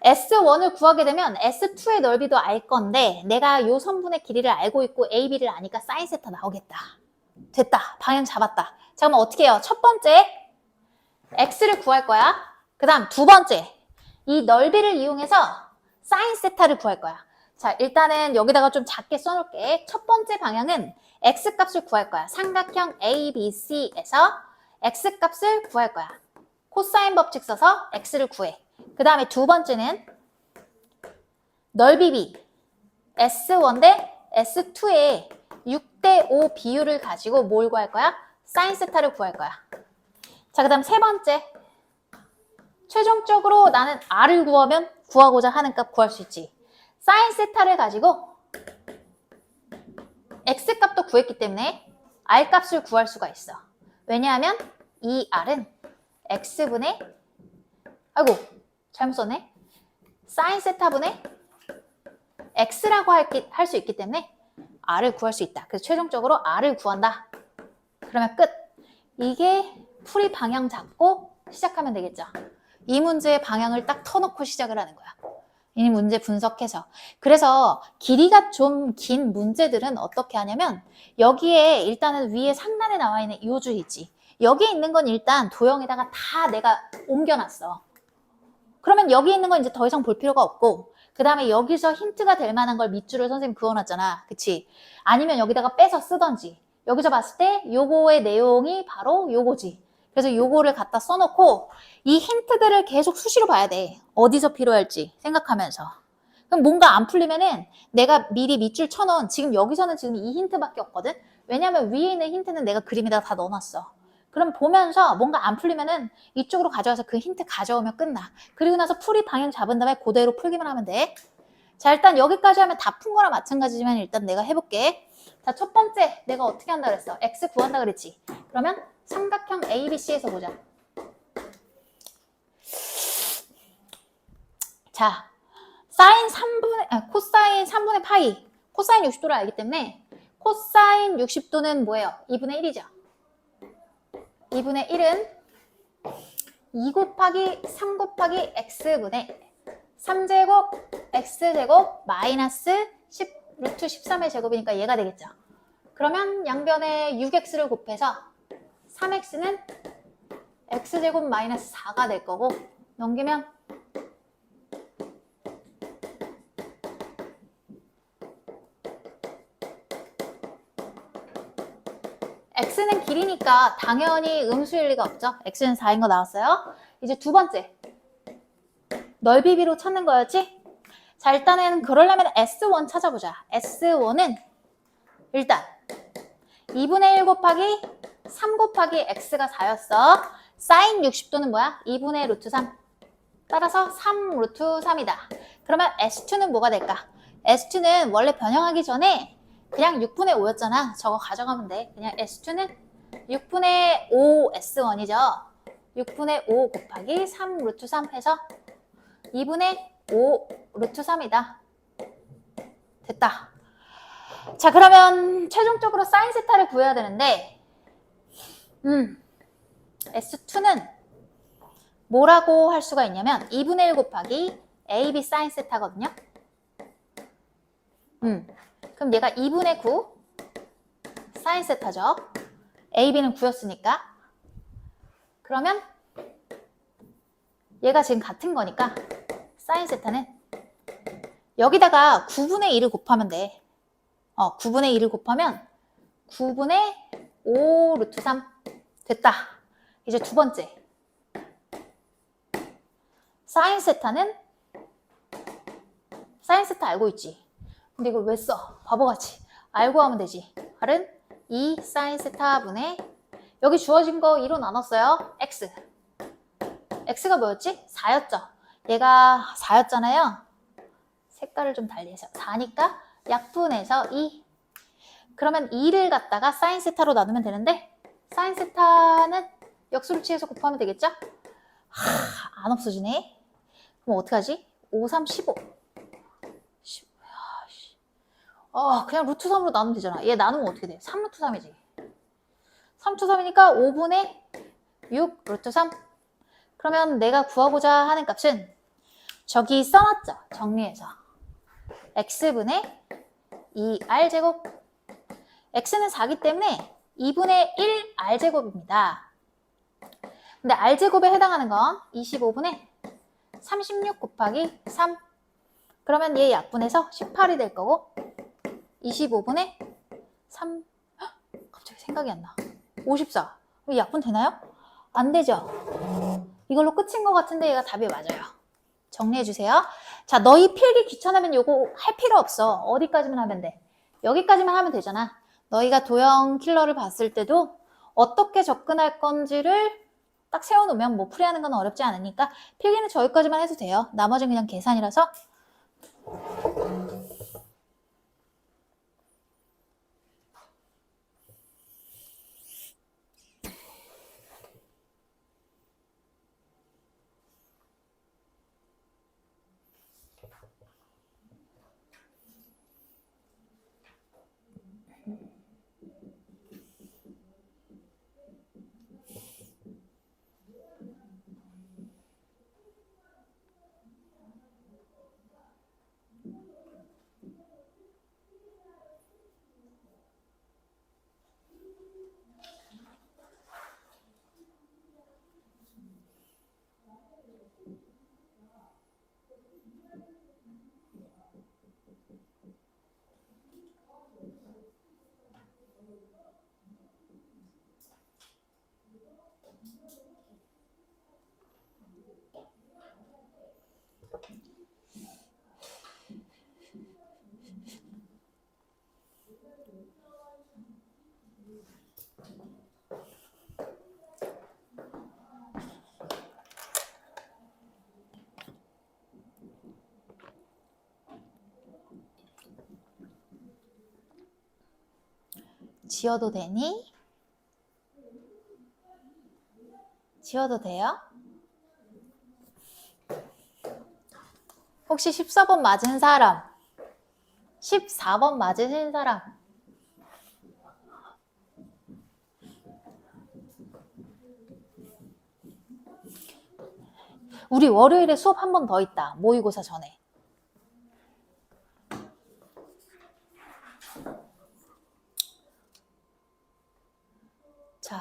S1: S1을 구하게 되면 S2의 넓이도 알 건데 내가 요 선분의 길이를 알고 있고 AB를 아니까 사인 세타 나오겠다. 됐다. 방향 잡았다. 자, 그럼 어떻게 해요? 첫 번째 X를 구할 거야. 그 다음 두 번째 이 넓이를 이용해서 사인 세타를 구할 거야. 자, 일단은 여기다가 좀 작게 써놓을게. 첫 번째 방향은 X값을 구할 거야. 삼각형 ABC에서 X값을 구할 거야. 코사인 법칙 써서 X를 구해. 그 다음에 두 번째는 넓이 B S1 대 S2의 6 대 5 비율을 가지고 뭘 구할 거야? 사인 세타를 구할 거야. 자, 그 다음 세 번째 최종적으로 나는 R을 구하고자 하는 값 구할 수 있지. 사인 세타를 가지고 X 값도 구했기 때문에 R 값을 구할 수가 있어. 왜냐하면 이 R은 X분의, 아이고, 잘못 썼네. 사인 세타분의 X라고 할 수 있기 때문에 R을 구할 수 있다. 그래서 최종적으로 R을 구한다. 그러면 끝. 이게 풀이 방향 잡고 시작하면 되겠죠. 이 문제의 방향을 딱 터놓고 시작을 하는 거야. 이 문제 분석해서. 그래서 길이가 좀 긴 문제들은 어떻게 하냐면 여기에 일단은 위에 상단에 나와 있는 이 줄 있지. 여기에 있는 건 일단 도형에다가 다 내가 옮겨놨어. 그러면 여기 있는 건 이제 더 이상 볼 필요가 없고 그 다음에 여기서 힌트가 될 만한 걸 밑줄을 선생님 그어놨잖아. 그치? 아니면 여기다가 빼서 쓰던지. 여기서 봤을 때 요거의 내용이 바로 요거지. 그래서 요거를 갖다 써놓고 이 힌트들을 계속 수시로 봐야 돼. 어디서 필요할지 생각하면서. 그럼 뭔가 안 풀리면은 내가 미리 밑줄 쳐놓은 지금 여기서는 지금 이 힌트밖에 없거든. 왜냐면 위에 있는 힌트는 내가 그림에다가 다 넣어놨어. 그럼 보면서 뭔가 안 풀리면은 이쪽으로 가져와서 그 힌트 가져오면 끝나. 그리고 나서 풀이 방향 잡은 다음에 그대로 풀기만 하면 돼. 자, 일단 여기까지 하면 다 푼 거랑 마찬가지지만 일단 내가 해볼게. 자, 첫 번째 내가 어떻게 한다 그랬어? X 구한다 그랬지? 그러면 삼각형 ABC에서 보자. 자, 코사인 3분의 파이. 코사인 60도를 알기 때문에 코사인 60도는 뭐예요? 2분의 1이죠. 2분의 1은 2 곱하기 3 곱하기 x분의 3제곱 x제곱 마이너스 10 루트 13의 제곱이니까 얘가 되겠죠. 그러면 양변에 6x를 곱해서 3x는 x제곱 마이너스 4가 될 거고 넘기면 x는 길이니까 당연히 음수일 리가 없죠. x는 4인 거 나왔어요. 이제 두 번째 넓이비로 찾는 거였지? 자, 일단은 그러려면 S1 찾아보자. S1은 일단 2분의 1 곱하기 3 곱하기 x가 4였어. 사인 60도는 뭐야? 2분의 루트 3. 따라서 3 루트 3이다. 그러면 S2는 뭐가 될까? S2는 원래 변형하기 전에 그냥 6분의 5였잖아. 저거 가져가면 돼. 그냥 S2는 6분의 5 S1이죠. 6분의 5 곱하기 3 루트 3 해서 2분의 5 루트 3이다. 됐다. 자, 그러면 최종적으로 사인 세타를 구해야 되는데 S2는 뭐라고 할 수가 있냐면 2분의 1 곱하기 AB 사인 세타거든요. 그럼 얘가 2분의 9 사인 세타죠. AB는 9였으니까. 그러면 얘가 지금 같은 거니까 사인 세타는 여기다가 9분의 1을 곱하면 돼. 9분의 1을 곱하면 9분의 5 루트 3 됐다. 이제 두 번째 사인 세타는 사인 세타 알고 있지? 근데 이걸 왜 써? 바보같이. 알고 하면 되지. R은 2 사인 세타분의 여기 주어진 거 2로 나눴어요. X. X가 뭐였지? 4였죠. 얘가 4였잖아요. 색깔을 좀 달리해서 4니까 약분해서 2. 그러면 2를 갖다가 사인 세타로 나누면 되는데 사인 세타는 역수를 취해서 곱하면 되겠죠? 안 없어지네. 그럼 어떡하지? 5, 3, 15. 그냥 루트 3으로 나누면 되잖아. 얘 나누면 어떻게 돼? 3 루트 3이지. 3 루트 3이니까 5분의 6 루트 3. 그러면 내가 구하고자 하는 값은 저기 써놨죠. 정리해서. x분의 2r제곱. x는 4기 때문에 2분의 1r제곱입니다. 근데 r제곱에 해당하는 건 25분의 36 곱하기 3. 그러면 얘 약분해서 18이 될 거고 25분의 3. 갑자기 생각이 안 나. 54. 이거 약분 되나요? 안 되죠. 이걸로 끝인 것 같은데 얘가 답이 맞아요. 정리해주세요. 자, 너희 필기 귀찮으면 요거 할 필요 없어. 어디까지만 하면 돼? 여기까지만 하면 되잖아. 너희가 도형 킬러를 봤을 때도 어떻게 접근할 건지를 딱 세워놓으면 뭐 풀이하는 건 어렵지 않으니까 필기는 저기까지만 해도 돼요. 나머지는 그냥 계산이라서. 지워도 되니? 지워도 돼요? 혹시 14번 맞은 사람? 14번 맞으신 사람? 우리 월요일에 수업 한 번 더 있다. 모의고사 전에. 자,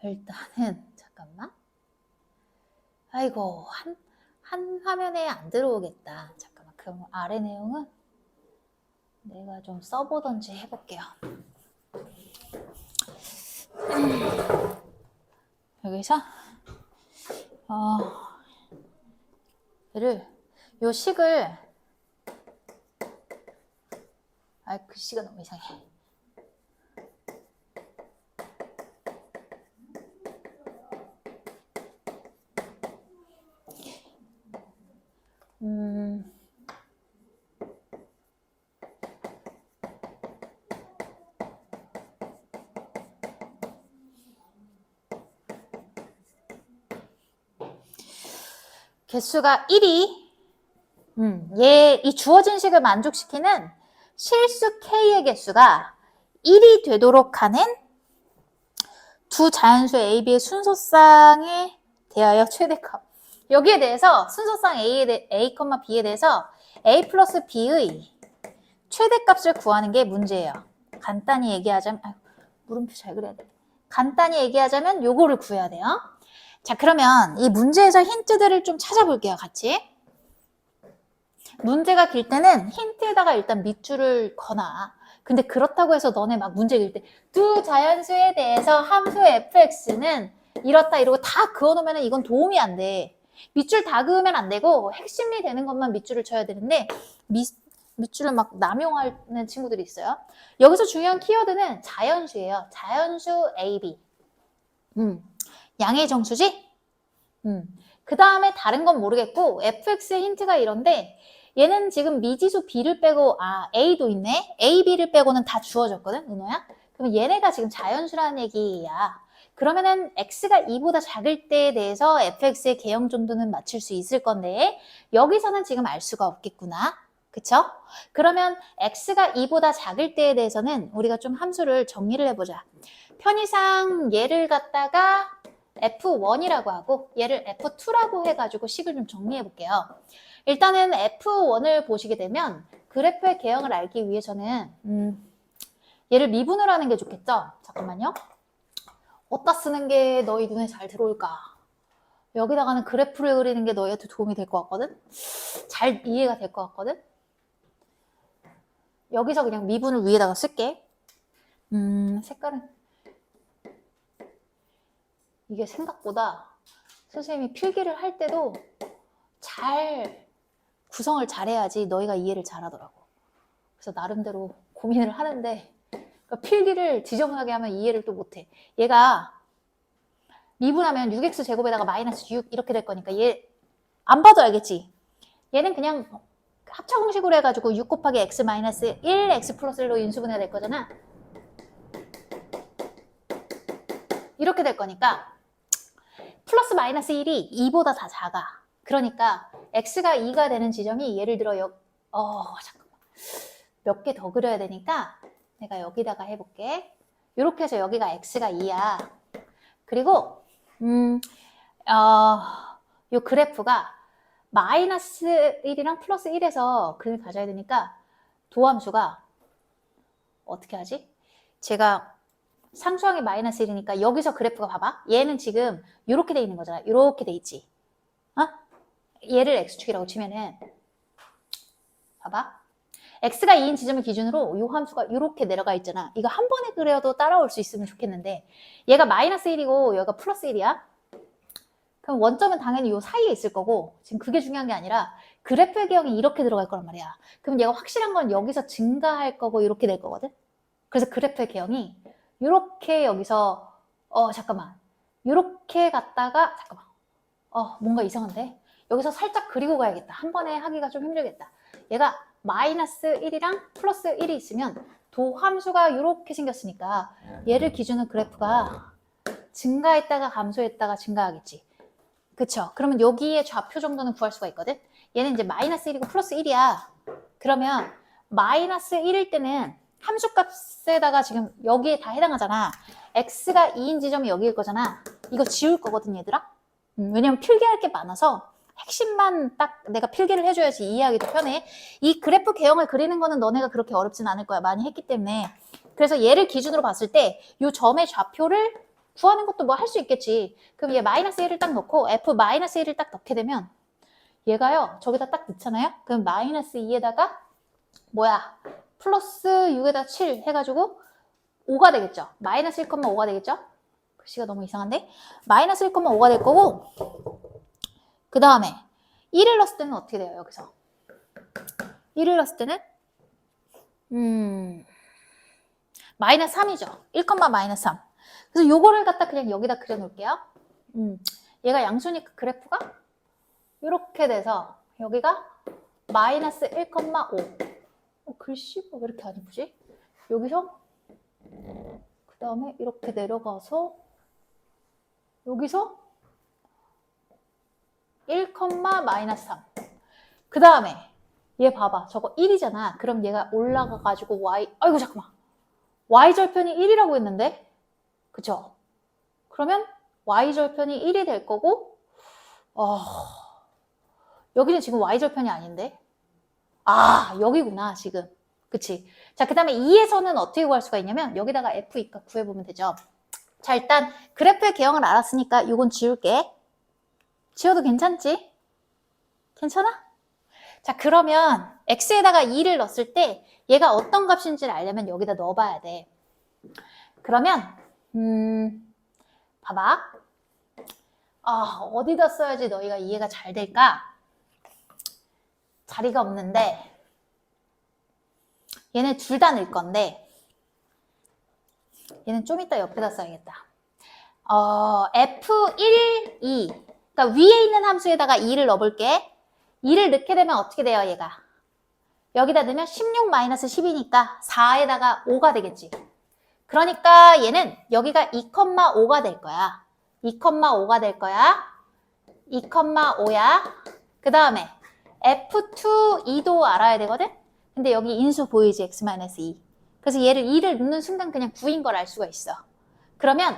S1: 일단은 잠깐만. 아이고, 한 화면에 안 들어오겠다. 잠깐만, 그럼 아래 내용은 내가 좀 써보던지 해볼게요. 여기서 요 식을 글씨가 너무 이상해. 개수가 1이 이 주어진 식을 만족시키는 실수 K의 개수가 1이 되도록 하는 두 자연수 A, B의 순서쌍에 대하여 최대값. 여기에 대해서 순서쌍 A, B에 대해서 A 플러스 B의 최대값을 구하는 게 문제예요. 간단히 얘기하자면 물음표 잘 그려야 돼. 간단히 얘기하자면 요거를 구해야 돼요. 자, 그러면 이 문제에서 힌트들을 좀 찾아볼게요, 같이. 문제가 길 때는 힌트에다가 일단 밑줄을 거놔. 근데 그렇다고 해서 너네 막 문제 길 때 두 자연수에 대해서 함수 fx는 이렇다 이러고 다 그어놓으면 이건 도움이 안 돼. 밑줄 다 그으면 안 되고 핵심이 되는 것만 밑줄을 쳐야 되는데 밑줄을 막 남용하는 친구들이 있어요. 여기서 중요한 키워드는 자연수예요. 자연수 A, B. 양의 정수지? 그 다음에 다른 건 모르겠고 fx의 힌트가 이런데 얘는 지금 미지수 b를 빼고 a도 있네. a, b를 빼고는 다 주어졌거든, 은호야. 그러면 얘네가 지금 자연수라는 얘기야. 그러면은 x가 2보다 작을 때에 대해서 fx의 개형 정도는 맞출 수 있을 건데 여기서는 지금 알 수가 없겠구나. 그쵸? 그러면 x가 2보다 작을 때에 대해서는 우리가 좀 함수를 정리를 해보자. 편의상 얘를 갖다가 F1이라고 하고 얘를 F2라고 해가지고 식을 좀 정리해 볼게요. 일단은 F1을 보시게 되면 그래프의 개형을 알기 위해서는 얘를 미분을 하는 게 좋겠죠? 잠깐만요. 어디다 쓰는 게 너희 눈에 잘 들어올까? 여기다가는 그래프를 그리는 게 너희한테 도움이 될 것 같거든? 잘 이해가 될 것 같거든? 여기서 그냥 미분을 위에다가 쓸게. 색깔은 이게 생각보다 선생님이 필기를 할 때도 잘 구성을 잘해야지 너희가 이해를 잘하더라고. 그래서 나름대로 고민을 하는데 그러니까 필기를 지저분하게 하면 이해를 또 못해. 얘가 미분하면 6x 제곱에다가 마이너스 6 이렇게 될 거니까 얘 안 봐도 알겠지? 얘는 그냥 합차 공식으로 해가지고 6 곱하기 x 마이너스 1 x 플러스 1로 인수분해가 될 거잖아. 이렇게 될 거니까 플러스 마이너스 1이 2보다 다 작아. 그러니까 x가 2가 되는 지점이 예를 들어 잠깐만. 몇 개 더 그려야 되니까 내가 여기다가 해볼게. 이렇게 해서 여기가 x가 2야. 그리고 요 그래프가 마이너스 1이랑 플러스 1에서 그림을 가져야 되니까 도함수가 어떻게 하지? 제가 상수항이 마이너스 1이니까 여기서 그래프가 봐봐. 얘는 지금 이렇게 돼 있는 거잖아. 이렇게 돼 있지. 얘를 x축이라고 치면은 봐봐. x가 2인 지점을 기준으로 이 함수가 이렇게 내려가 있잖아. 이거 한 번에 그려도 따라올 수 있으면 좋겠는데 얘가 마이너스 1이고 여기가 플러스 1이야. 그럼 원점은 당연히 이 사이에 있을 거고 지금 그게 중요한 게 아니라 그래프의 개형이 이렇게 들어갈 거란 말이야. 그럼 얘가 확실한 건 여기서 증가할 거고 이렇게 될 거거든. 그래서 그래프의 개형이 이렇게 여기서 잠깐만 이렇게 갔다가 잠깐만 뭔가 이상한데 여기서 살짝 그리고 가야겠다. 한 번에 하기가 좀 힘들겠다. 얘가 마이너스 1이랑 플러스 1이 있으면 도함수가 이렇게 생겼으니까 얘를 기준으로 그래프가 증가했다가 감소했다가 증가하겠지. 그쵸? 그러면 여기에 좌표 정도는 구할 수가 있거든? 얘는 이제 마이너스 1이고 플러스 1이야. 그러면 마이너스 1일 때는 함수값에다가 지금 여기에 다 해당하잖아. x가 2인 지점이 여기일 거잖아. 이거 지울 거거든, 얘들아? 왜냐면 필기할 게 많아서 핵심만 딱 내가 필기를 해줘야지 이해하기 도 편해. 이 그래프 개형을 그리는 거는 너네가 그렇게 어렵진 않을 거야. 많이 했기 때문에. 그래서 얘를 기준으로 봤을 때 이 점의 좌표를 구하는 것도 뭐 할 수 있겠지. 그럼 얘 마이너스 1을 딱 넣고 f 마이너스 1을 딱 넣게 되면 얘가요. 저기다 딱 넣잖아요. 그럼 마이너스 2에다가 뭐야? 플러스 6에다 7 해가지고 5가 되겠죠. 마이너스 1,5가 되겠죠. 글씨가 너무 이상한데? 마이너스 1,5가 될 거고 그 다음에 1을 넣었을 때는 어떻게 돼요? 여기서 1을 넣었을 때는 마이너스 3이죠. 1, 마이너스 3. 그래서 요거를 갖다 그냥 여기다 그려놓을게요. 얘가 양수니까 그래프가 이렇게 돼서 여기가 마이너스 1,5. 글씨가 왜 이렇게 안 이쁘지? 여기서 그 다음에 이렇게 내려가서 여기서 1, 마이너스 3. 그 다음에 얘 봐봐. 저거 1이잖아. 그럼 얘가 올라가가지고 아이고 잠깐만. y절편이 1이라고 했는데? 그쵸? 그러면 y절편이 1이 될 거고 여기는 지금 y절편이 아닌데? 여기구나 지금. 그치? 자, 그 다음에 2에서는 어떻게 구할 수가 있냐면 여기다가 f 입값 구해보면 되죠. 자, 일단 그래프의 개형을 알았으니까 이건 지울게. 지워도 괜찮지? 괜찮아? 자, 그러면 x에다가 2를 넣었을 때 얘가 어떤 값인지를 알려면 여기다 넣어봐야 돼. 그러면 봐봐. 어디다 써야지 너희가 이해가 잘 될까? 자리가 없는데 얘네 둘 다 넣을 건데 얘는 좀 이따 옆에다 써야겠다. F1, 2 그러니까 위에 있는 함수에다가 2를 넣어볼게. 2를 넣게 되면 어떻게 돼요, 얘가? 여기다 넣으면 16-12니까 4에다가 5가 되겠지. 그러니까 얘는 여기가 2,5가 될 거야. 2,5가 될 거야. 2,5야. 그 다음에 F2, 2도 알아야 되거든? 근데 여기 인수 보이지? x-2. 그래서 얘를 2를 넣는 순간 그냥 9인 걸 알 수가 있어. 그러면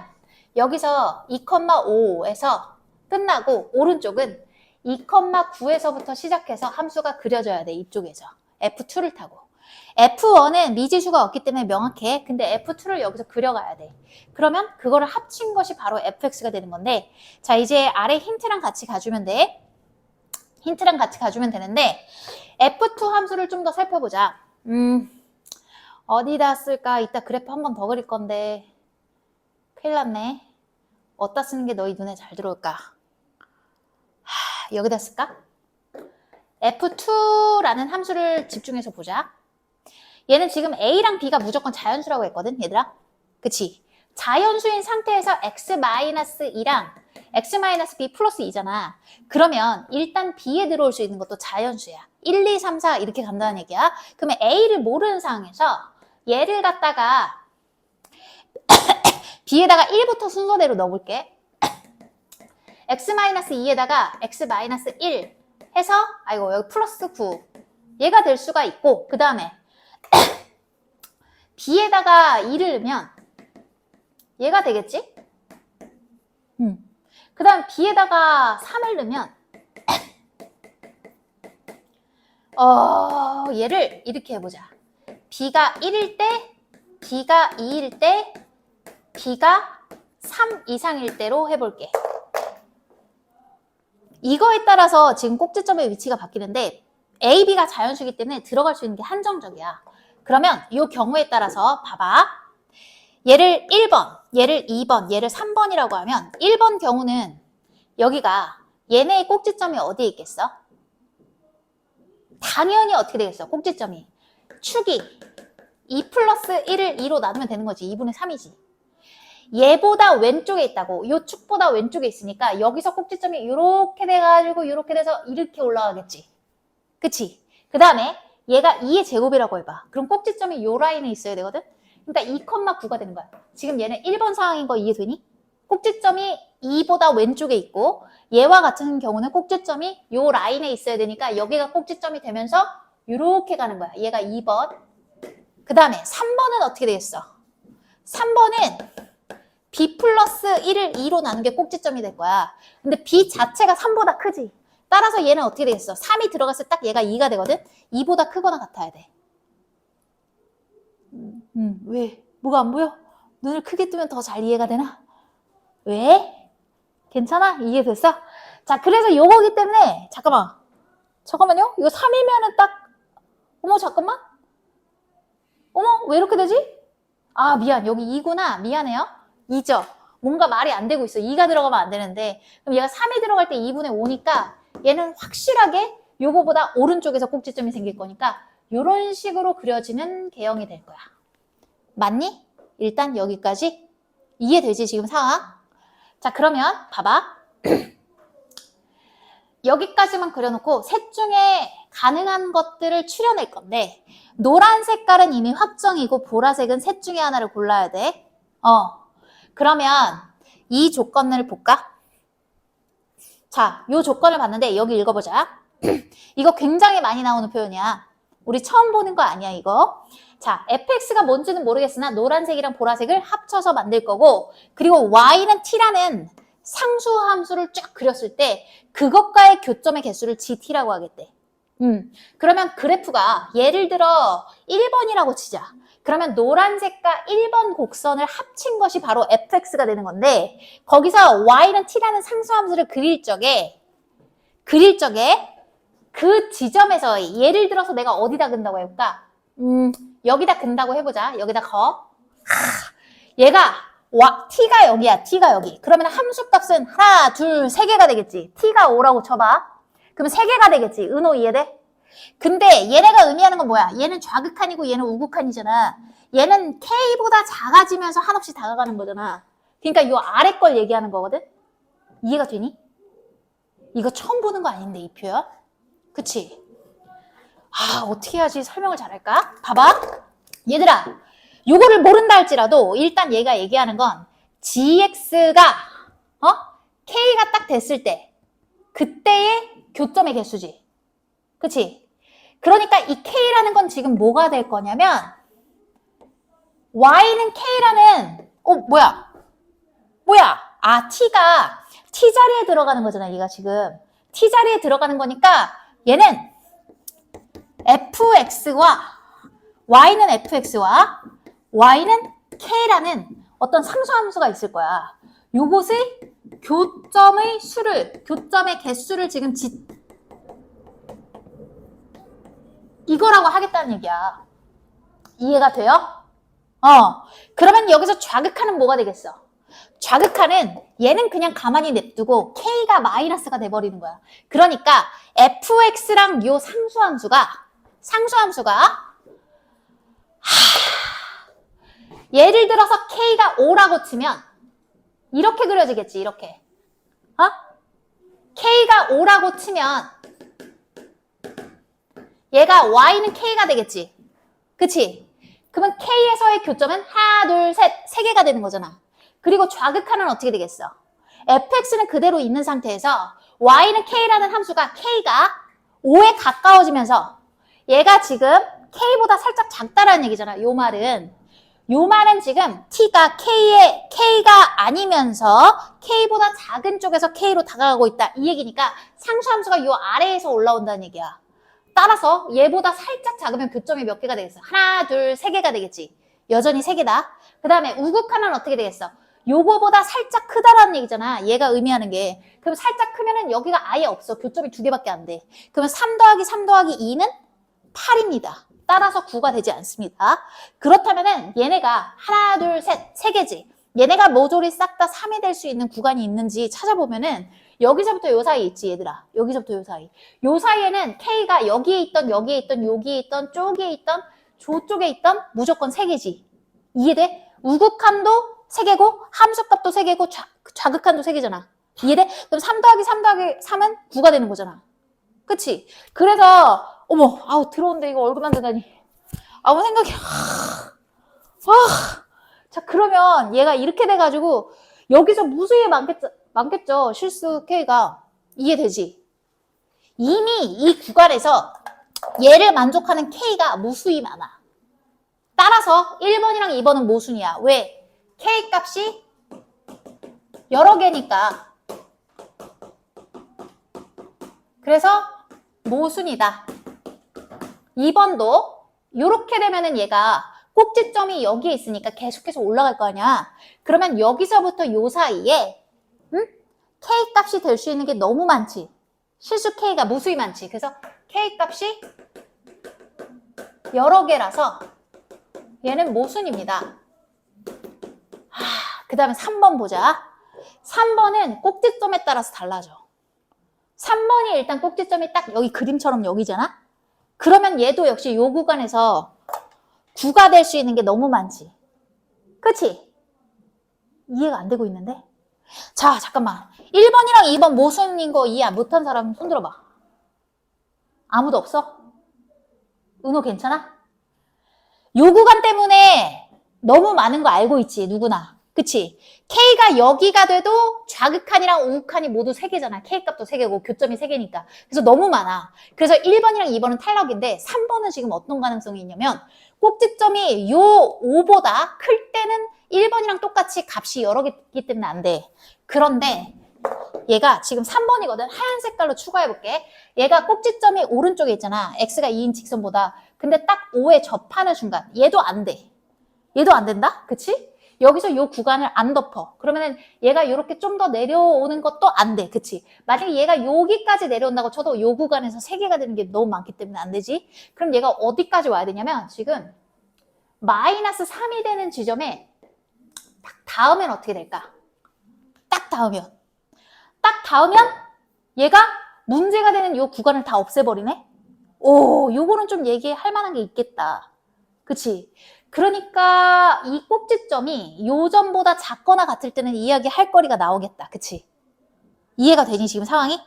S1: 여기서 2,5에서 끝나고 오른쪽은 2,9에서부터 시작해서 함수가 그려져야 돼. 이쪽에서. F2를 타고. F1은 미지수가 없기 때문에 명확해. 근데 F2를 여기서 그려가야 돼. 그러면 그거를 합친 것이 바로 fx가 되는 건데 자, 이제 아래 힌트랑 같이 가주면 돼. 힌트랑 같이 가주면 되는데 F2 함수를 좀 더 살펴보자. 어디다 쓸까? 이따 그래프 한 번 더 그릴 건데 큰일 났네. 어디다 쓰는 게 너희 눈에 잘 들어올까? 여기다 쓸까? F2라는 함수를 집중해서 보자. 얘는 지금 A랑 B가 무조건 자연수라고 했거든, 얘들아. 그치? 자연수인 상태에서 x-2랑 x-b 플러스 2잖아. 그러면 일단 b에 들어올 수 있는 것도 자연수야. 1, 2, 3, 4 이렇게 간다는 얘기야. 그러면 a를 모르는 상황에서 얘를 갖다가 b에다가 1부터 순서대로 넣어볼게. x-2에다가 x-1 해서 아이고 여기 플러스 9 얘가 될 수가 있고, 그 다음에 b에다가 2를 넣으면 얘가 되겠지? 그 다음 b에다가 3을 넣으면 얘를 이렇게 해보자. b가 1일 때, b가 2일 때, b가 3 이상일 때로 해볼게. 이거에 따라서 지금 꼭지점의 위치가 바뀌는데 A, B가 자연수이기 때문에 들어갈 수 있는 게 한정적이야. 그러면 이 경우에 따라서 봐봐. 얘를 1번, 얘를 2번, 얘를 3번이라고 하면 1번 경우는 여기가 얘네의 꼭지점이 어디에 있겠어? 당연히 어떻게 되겠어? 꼭지점이 축이 2 플러스 1을 2로 나누면 되는 거지. 2분의 3이지. 얘보다 왼쪽에 있다고. 요 축보다 왼쪽에 있으니까 여기서 꼭지점이 이렇게 돼가지고 이렇게 돼서 이렇게 올라가겠지. 그치? 그 다음에 얘가 2의 제곱이라고 해봐. 그럼 꼭지점이 요 라인에 있어야 되거든? 그러니까 2,9가 되는 거야. 지금 얘는 1번 상황인 거 이해되니? 꼭지점이 2보다 왼쪽에 있고 얘와 같은 경우는 꼭지점이 요 라인에 있어야 되니까 여기가 꼭지점이 되면서 이렇게 가는 거야. 얘가 2번. 그 다음에 3번은 어떻게 되겠어? 3번은 b 플러스 1을 2로 나눈 게 꼭지점이 될 거야. 근데 b 자체가 3보다 크지. 따라서 얘는 어떻게 되겠어? 3이 들어갔을 때 딱 얘가 2가 되거든? 2보다 크거나 같아야 돼. 왜? 뭐가 안 보여? 눈을 크게 뜨면 더 잘 이해가 되나? 왜? 괜찮아? 이해됐어? 자, 그래서 요거기 때문에 잠깐만요. 이거 3이면은 딱 어머 잠깐만. 어머 왜 이렇게 되지? 아 미안, 여기 2구나. 미안해요. 2죠. 뭔가 말이 안 되고 있어. 2가 들어가면 안 되는데. 그럼 얘가 3이 들어갈 때 2분의 5니까 얘는 확실하게 요거보다 오른쪽에서 꼭지점이 생길 거니까 요런 식으로 그려지는 개형이 될 거야. 맞니? 일단 여기까지 이해되지 지금 상황? 자, 그러면 봐봐. 여기까지만 그려놓고 셋 중에 가능한 것들을 추려낼 건데 노란 색깔은 이미 확정이고 보라색은 셋 중에 하나를 골라야 돼. 그러면 이 조건을 볼까? 자, 요 조건을 봤는데 여기 읽어보자. 이거 굉장히 많이 나오는 표현이야. 우리 처음 보는 거 아니야 이거. 자, fx가 뭔지는 모르겠으나 노란색이랑 보라색을 합쳐서 만들 거고, 그리고 y는 t라는 상수함수를 쫙 그렸을 때 그것과의 교점의 개수를 gt라고 하겠대. 그러면 그래프가 예를 들어 1번이라고 치자. 그러면 노란색과 1번 곡선을 합친 것이 바로 fx가 되는 건데, 거기서 y는 t라는 상수함수를 그릴 적에 그 지점에서 예를 들어서 내가 어디다 근다고 해볼까? 여기다 근다고 해보자. 여기다 얘가 t가 여기야. t가 여기. 그러면 함수값은 하나, 둘, 세 개가 되겠지. t가 5라고 쳐봐. 그러면 세 개가 되겠지. 은호 이해돼? 근데 얘네가 의미하는 건 뭐야? 얘는 좌극한이고 얘는 우극한이잖아. 얘는 K보다 작아지면서 한없이 다가가는 거잖아. 그러니까 이 아래 걸 얘기하는 거거든? 이해가 되니? 이거 처음 보는 거 아닌데 이 표현? 그치? 어떻게 해야지 설명을 잘할까? 봐봐. 얘들아, 요거를 모른다 할지라도 일단 얘가 얘기하는 건 gx가 k가 딱 됐을 때 그때의 교점의 개수지. 그치? 그러니까 이 k라는 건 지금 뭐가 될 거냐면 y는 k라는 t가 t 자리에 들어가는 거잖아. 얘가 지금 t 자리에 들어가는 거니까 얘는 fx와 y는 k라는 어떤 상수함수가 있을 거야. 요것의 교점의 개수를 지금 이거라고 하겠다는 얘기야. 이해가 돼요? 그러면 여기서 좌극한은 뭐가 되겠어? 좌극한은 얘는 그냥 가만히 냅두고 k가 마이너스가 돼버리는 거야. 그러니까 fx랑 요 상수함수가 예를 들어서 K가 5라고 치면 이렇게 그려지겠지, 이렇게. K가 5라고 치면 얘가 Y는 K가 되겠지. 그치? 그러면 K에서의 교점은 하나, 둘, 셋, 세 개가 되는 거잖아. 그리고 좌극하는 어떻게 되겠어? fx는 그대로 있는 상태에서 y는 k라는 함수가 k가 5에 가까워지면서 얘가 지금 k보다 살짝 작다라는 얘기잖아. 요 말은 지금 t가 k가 아니면서 k보다 작은 쪽에서 k로 다가가고 있다. 이 얘기니까 상수함수가 요 아래에서 올라온다는 얘기야. 따라서 얘보다 살짝 작으면 교점이 몇 개가 되겠어? 하나, 둘, 세 개가 되겠지. 여전히 세 개다. 그 다음에 우극하는 어떻게 되겠어? 요거보다 살짝 크다라는 얘기잖아. 얘가 의미하는 게. 그럼 살짝 크면은 여기가 아예 없어. 교점이 두 개밖에 안 돼. 그러면 3 더하기 3 더하기 2는 8입니다. 따라서 9가 되지 않습니다. 그렇다면은 얘네가 하나, 둘, 셋, 세 개지. 얘네가 모조리 싹 다 3이 될 수 있는 구간이 있는지 찾아보면은 여기서부터 요 사이 있지, 얘들아. 여기서부터 요 사이. 요 사이에는 K가 여기에 있던, 여기에 있던, 여기에 있던, 쪽에 있던, 저쪽에 있던 무조건 세 개지. 이해돼? 우극함도 3개고 함수값도 3개고 좌극한도 3개잖아. 이해돼? 그럼 3 더하기 3 더하기 3은 9가 되는 거잖아. 그치? 그래서 어머, 아우 들어온데 이거 얼굴만 되다니. 아무 생각이 자, 그러면 얘가 이렇게 돼가지고 여기서 무수히 많겠죠. 실수 K가. 이해되지? 이미 이 구간에서 얘를 만족하는 K가 무수히 많아. 따라서 1번이랑 2번은 모순이야. 왜? K 값이 여러 개니까. 그래서 모순이다. 2번도 이렇게 되면은 얘가 꼭지점이 여기에 있으니까 계속해서 올라갈 거 아니야. 그러면 여기서부터 요 사이에 K 값이 될 수 있는 게 너무 많지. 실수 K가 무수히 많지. 그래서 K 값이 여러 개라서 얘는 모순입니다. 그 다음에 3번 보자. 3번은 꼭지점에 따라서 달라져. 3번이 일단 꼭지점이 딱 여기 그림처럼 여기잖아? 그러면 얘도 역시 요 구간에서 9가 될 수 있는 게 너무 많지. 그치? 이해가 안 되고 있는데? 자, 잠깐만. 1번이랑 2번 모순인 거 이해 못한 사람 손 들어봐. 아무도 없어? 은호 괜찮아? 요 구간 때문에 너무 많은 거 알고 있지, 누구나. 그치? K가 여기가 돼도 좌극한이랑 우극한이 모두 3개잖아. K 값도 3개고 교점이 3개니까. 그래서 너무 많아. 그래서 1번이랑 2번은 탈락인데 3번은 지금 어떤 가능성이 있냐면 꼭지점이 요 5보다 클 때는 1번이랑 똑같이 값이 여러 개이기 때문에 안 돼. 그런데 얘가 지금 3번이거든. 하얀 색깔로 추가해볼게. 얘가 꼭지점이 오른쪽에 있잖아. X가 2인 직선보다. 근데 딱 5에 접하는 순간 얘도 안 돼. 얘도 안 된다? 그치? 여기서 요 구간을 안 덮어. 그러면은 얘가 이렇게 좀 더 내려오는 것도 안 돼. 그치? 만약에 얘가 여기까지 내려온다고 쳐도 요 구간에서 3개가 되는 게 너무 많기 때문에 안 되지? 그럼 얘가 어디까지 와야 되냐면 지금 마이너스 3이 되는 지점에 딱 닿으면 어떻게 될까? 딱 닿으면 얘가 문제가 되는 요 구간을 다 없애버리네? 오, 요거는 좀 얘기할 만한 게 있겠다. 그치? 그러니까 이 꼭지점이 요 점보다 작거나 같을 때는 이야기할 거리가 나오겠다. 그치? 이해가 되니 지금 상황이?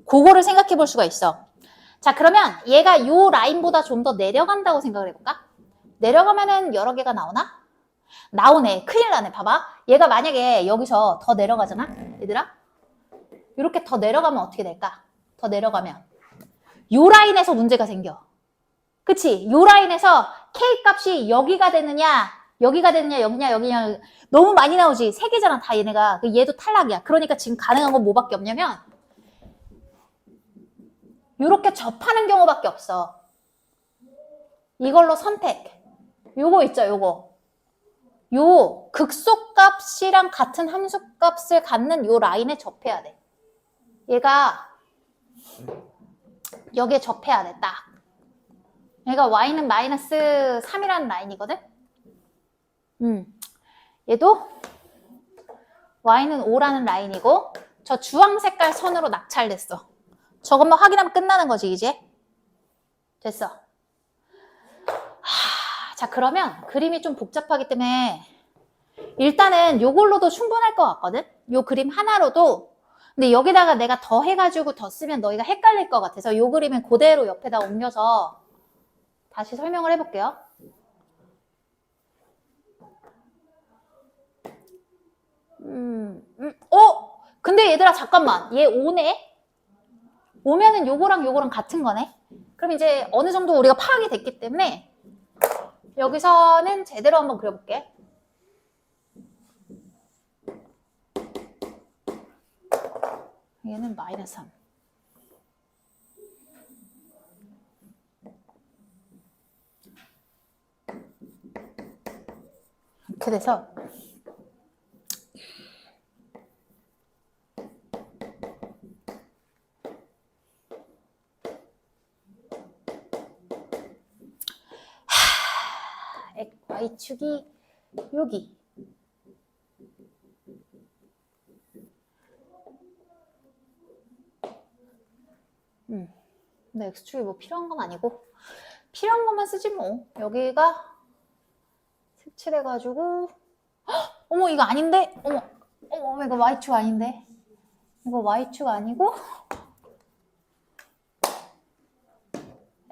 S1: 그거를 생각해 볼 수가 있어. 자, 그러면 얘가 요 라인보다 좀 더 내려간다고 생각을 해볼까? 내려가면은 여러 개가 나오나? 나오네. 큰일 나네. 봐봐. 얘가 만약에 여기서 더 내려가잖아? 얘들아? 이렇게 더 내려가면 어떻게 될까? 더 내려가면 요 라인에서 문제가 생겨. 그치? 요 라인에서 K 값이 여기가 되느냐, 여기냐, 너무 많이 나오지? 3개잖아, 다 얘네가. 얘도 탈락이야. 그러니까 지금 가능한 건 뭐밖에 없냐면 요렇게 접하는 경우밖에 없어. 이걸로 선택. 요거 있죠, 요거. 요 극소값이랑 같은 함수값을 갖는 요 라인에 접해야 돼. 얘가 여기에 접해야 돼, 딱. 얘가 y는 마이너스 3이라는 라인이거든? 얘도 y는 5라는 라인이고 저 주황 색깔 선으로 낙찰됐어. 저것만 확인하면 끝나는 거지, 이제. 됐어. 자, 그러면 그림이 좀 복잡하기 때문에 일단은 요걸로도 충분할 것 같거든? 요 그림 하나로도. 근데 여기다가 내가 더 해가지고 더 쓰면 너희가 헷갈릴 것 같아서 요 그림은 그대로 옆에다 옮겨서 다시 설명을 해볼게요. 근데 얘들아 잠깐만, 얘 5네? 5면은 요거랑 요거랑 같은 거네? 그럼 이제 어느 정도 우리가 파악이 됐기 때문에 여기서는 제대로 한번 그려볼게. 얘는 마이너스 3. 이렇게 돼서 Y축이 여기. 근데 X축이 뭐 필요한 건 아니고 필요한 것만 쓰지 뭐. 여기가 색칠해가지고 어머 이거 아닌데? 어머 이거 Y축 아닌데? 이거 Y축 아니고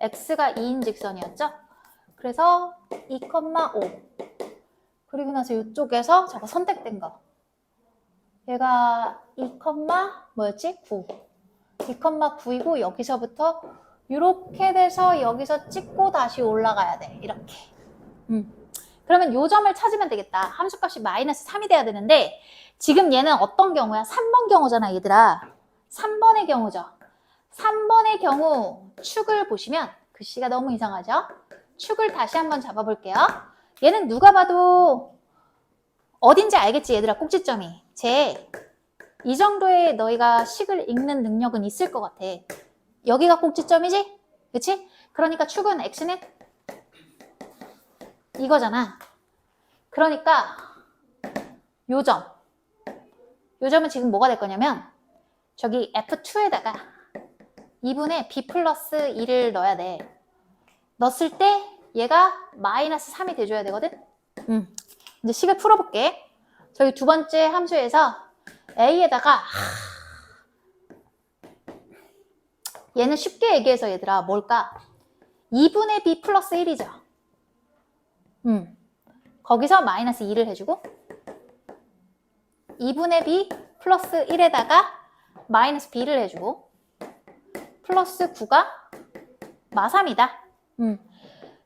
S1: X가 2인 직선이었죠? 그래서 2,5 그리고 나서 이쪽에서 저거 선택된 거 얘가 2, 뭐였지? 9 2,9이고 여기서부터 이렇게 돼서 여기서 찍고 다시 올라가야 돼. 이렇게. 그러면 요 점을 찾으면 되겠다. 함수값이 마이너스 3이 돼야 되는데 지금 얘는 어떤 경우야? 3번 경우잖아 얘들아. 3번의 경우죠. 3번의 경우 축을 보시면 글씨가 너무 이상하죠? 축을 다시 한번 잡아볼게요. 얘는 누가 봐도 어딘지 알겠지 얘들아 꼭지점이. 이 정도의 너희가 식을 읽는 능력은 있을 것 같아. 여기가 꼭지점이지? 그치? 그러니까 축은 X는 이거잖아. 그러니까 요 점은 지금 뭐가 될 거냐면 저기 F2에다가 2분의 B 플러스 2를 넣어야 돼. 넣었을 때 얘가 마이너스 3이 돼줘야 되거든? 이제 식을 풀어볼게. 저기 두 번째 함수에서 A에다가 얘는 쉽게 얘기해서 얘들아 뭘까? 2분의 B 플러스 1이죠. 거기서 마이너스 2를 해주고 2분의 B 플러스 1에다가 마이너스 B를 해주고 플러스 9가 마3이다.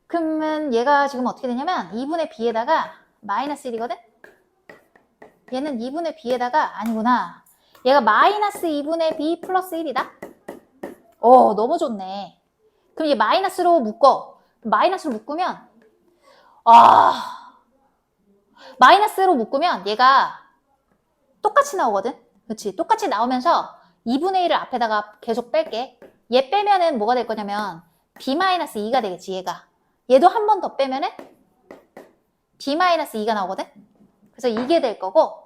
S1: 그러면 얘가 지금 어떻게 되냐면 2분의 B에다가 마이너스 1이거든? 얘는 2분의 B에다가 아니구나. 얘가 마이너스 2분의 B 플러스 1이다. 너무 좋네. 그럼 얘 마이너스로 묶어. 마이너스로 묶으면 마이너스로 묶으면 얘가 똑같이 나오거든. 그렇지? 똑같이 나오면서 2분의 1을 앞에다가 계속 뺄게. 얘 빼면은 뭐가 될 거냐면 B-2가 되겠지 얘가. 얘도 한 번 더 빼면은 B-2가 나오거든. 그래서 이게 될 거고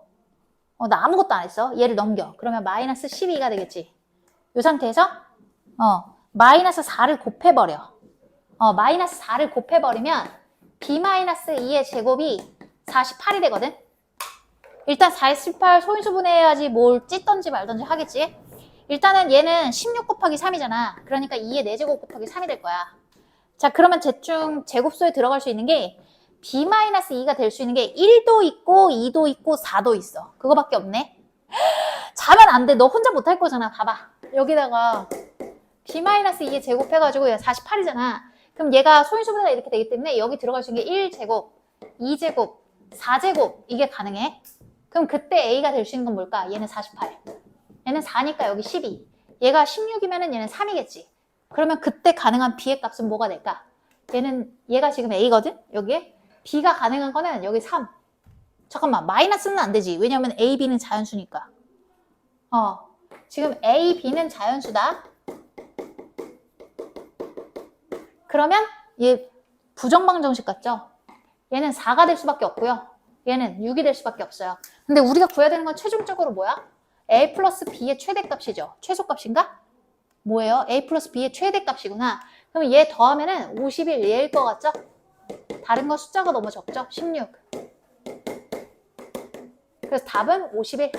S1: 나 아무것도 안 했어. 얘를 넘겨. 그러면 마이너스 12가 되겠지. 이 상태에서 마이너스 4를 곱해버려. 마이너스 4를 곱해버리면 B-2의 제곱이 48이 되거든. 일단 48 소인수분해해야지 뭘 찢던지 말던지 하겠지. 일단은 얘는 16 곱하기 3이잖아. 그러니까 2의 4제곱 곱하기 3이 될 거야. 자, 그러면 대충 제곱수에 들어갈 수 있는 게 B-2가 될 수 있는 게 1도 있고 2도 있고 4도 있어. 그거밖에 없네. 자면 안 돼. 너 혼자 못할 거잖아. 봐봐. 여기다가 B-2의 제곱 해가지고 얘 48이잖아. 그럼 얘가 소인수분해가 이렇게 되기 때문에 여기 들어갈 수 있는 게 1제곱, 2제곱, 4제곱 이게 가능해. 그럼 그때 A가 될 수 있는 건 뭘까? 얘는 48. 얘는 4니까 여기 12. 얘가 16이면은 얘는 3이겠지. 그러면 그때 가능한 B의 값은 뭐가 될까? 얘가 지금 A거든? 여기에. B가 가능한 거는 여기 3. 잠깐만, 마이너스는 안 되지. 왜냐면 A, B는 자연수니까. 지금 A, B는 자연수다. 그러면 얘 부정방정식 같죠? 얘는 4가 될 수밖에 없고요. 얘는 6이 될 수밖에 없어요. 근데 우리가 구해야 되는 건 최종적으로 뭐야? A 플러스 B의 최대값이죠. 최소값인가? 뭐예요? A 플러스 B의 최대값이구나. 그럼 얘 더하면은 51 얘일 것 같죠? 다른 거 숫자가 너무 적죠? 16. 그래서 답은 51.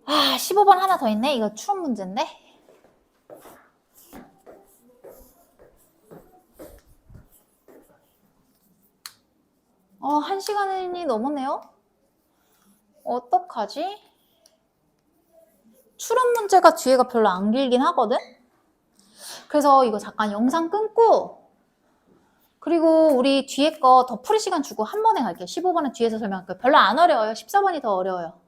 S1: 아, 15번 하나 더 있네. 이거 추론 문제인데. 한 시간이 넘었네요. 어떡하지? 추론 문제가 뒤에가 별로 안 길긴 하거든? 그래서 이거 잠깐 영상 끊고, 그리고 우리 뒤에 거 더 풀이 시간 주고 한 번에 갈게요. 15번은 뒤에서 설명할게요. 별로 안 어려워요. 14번이 더 어려워요.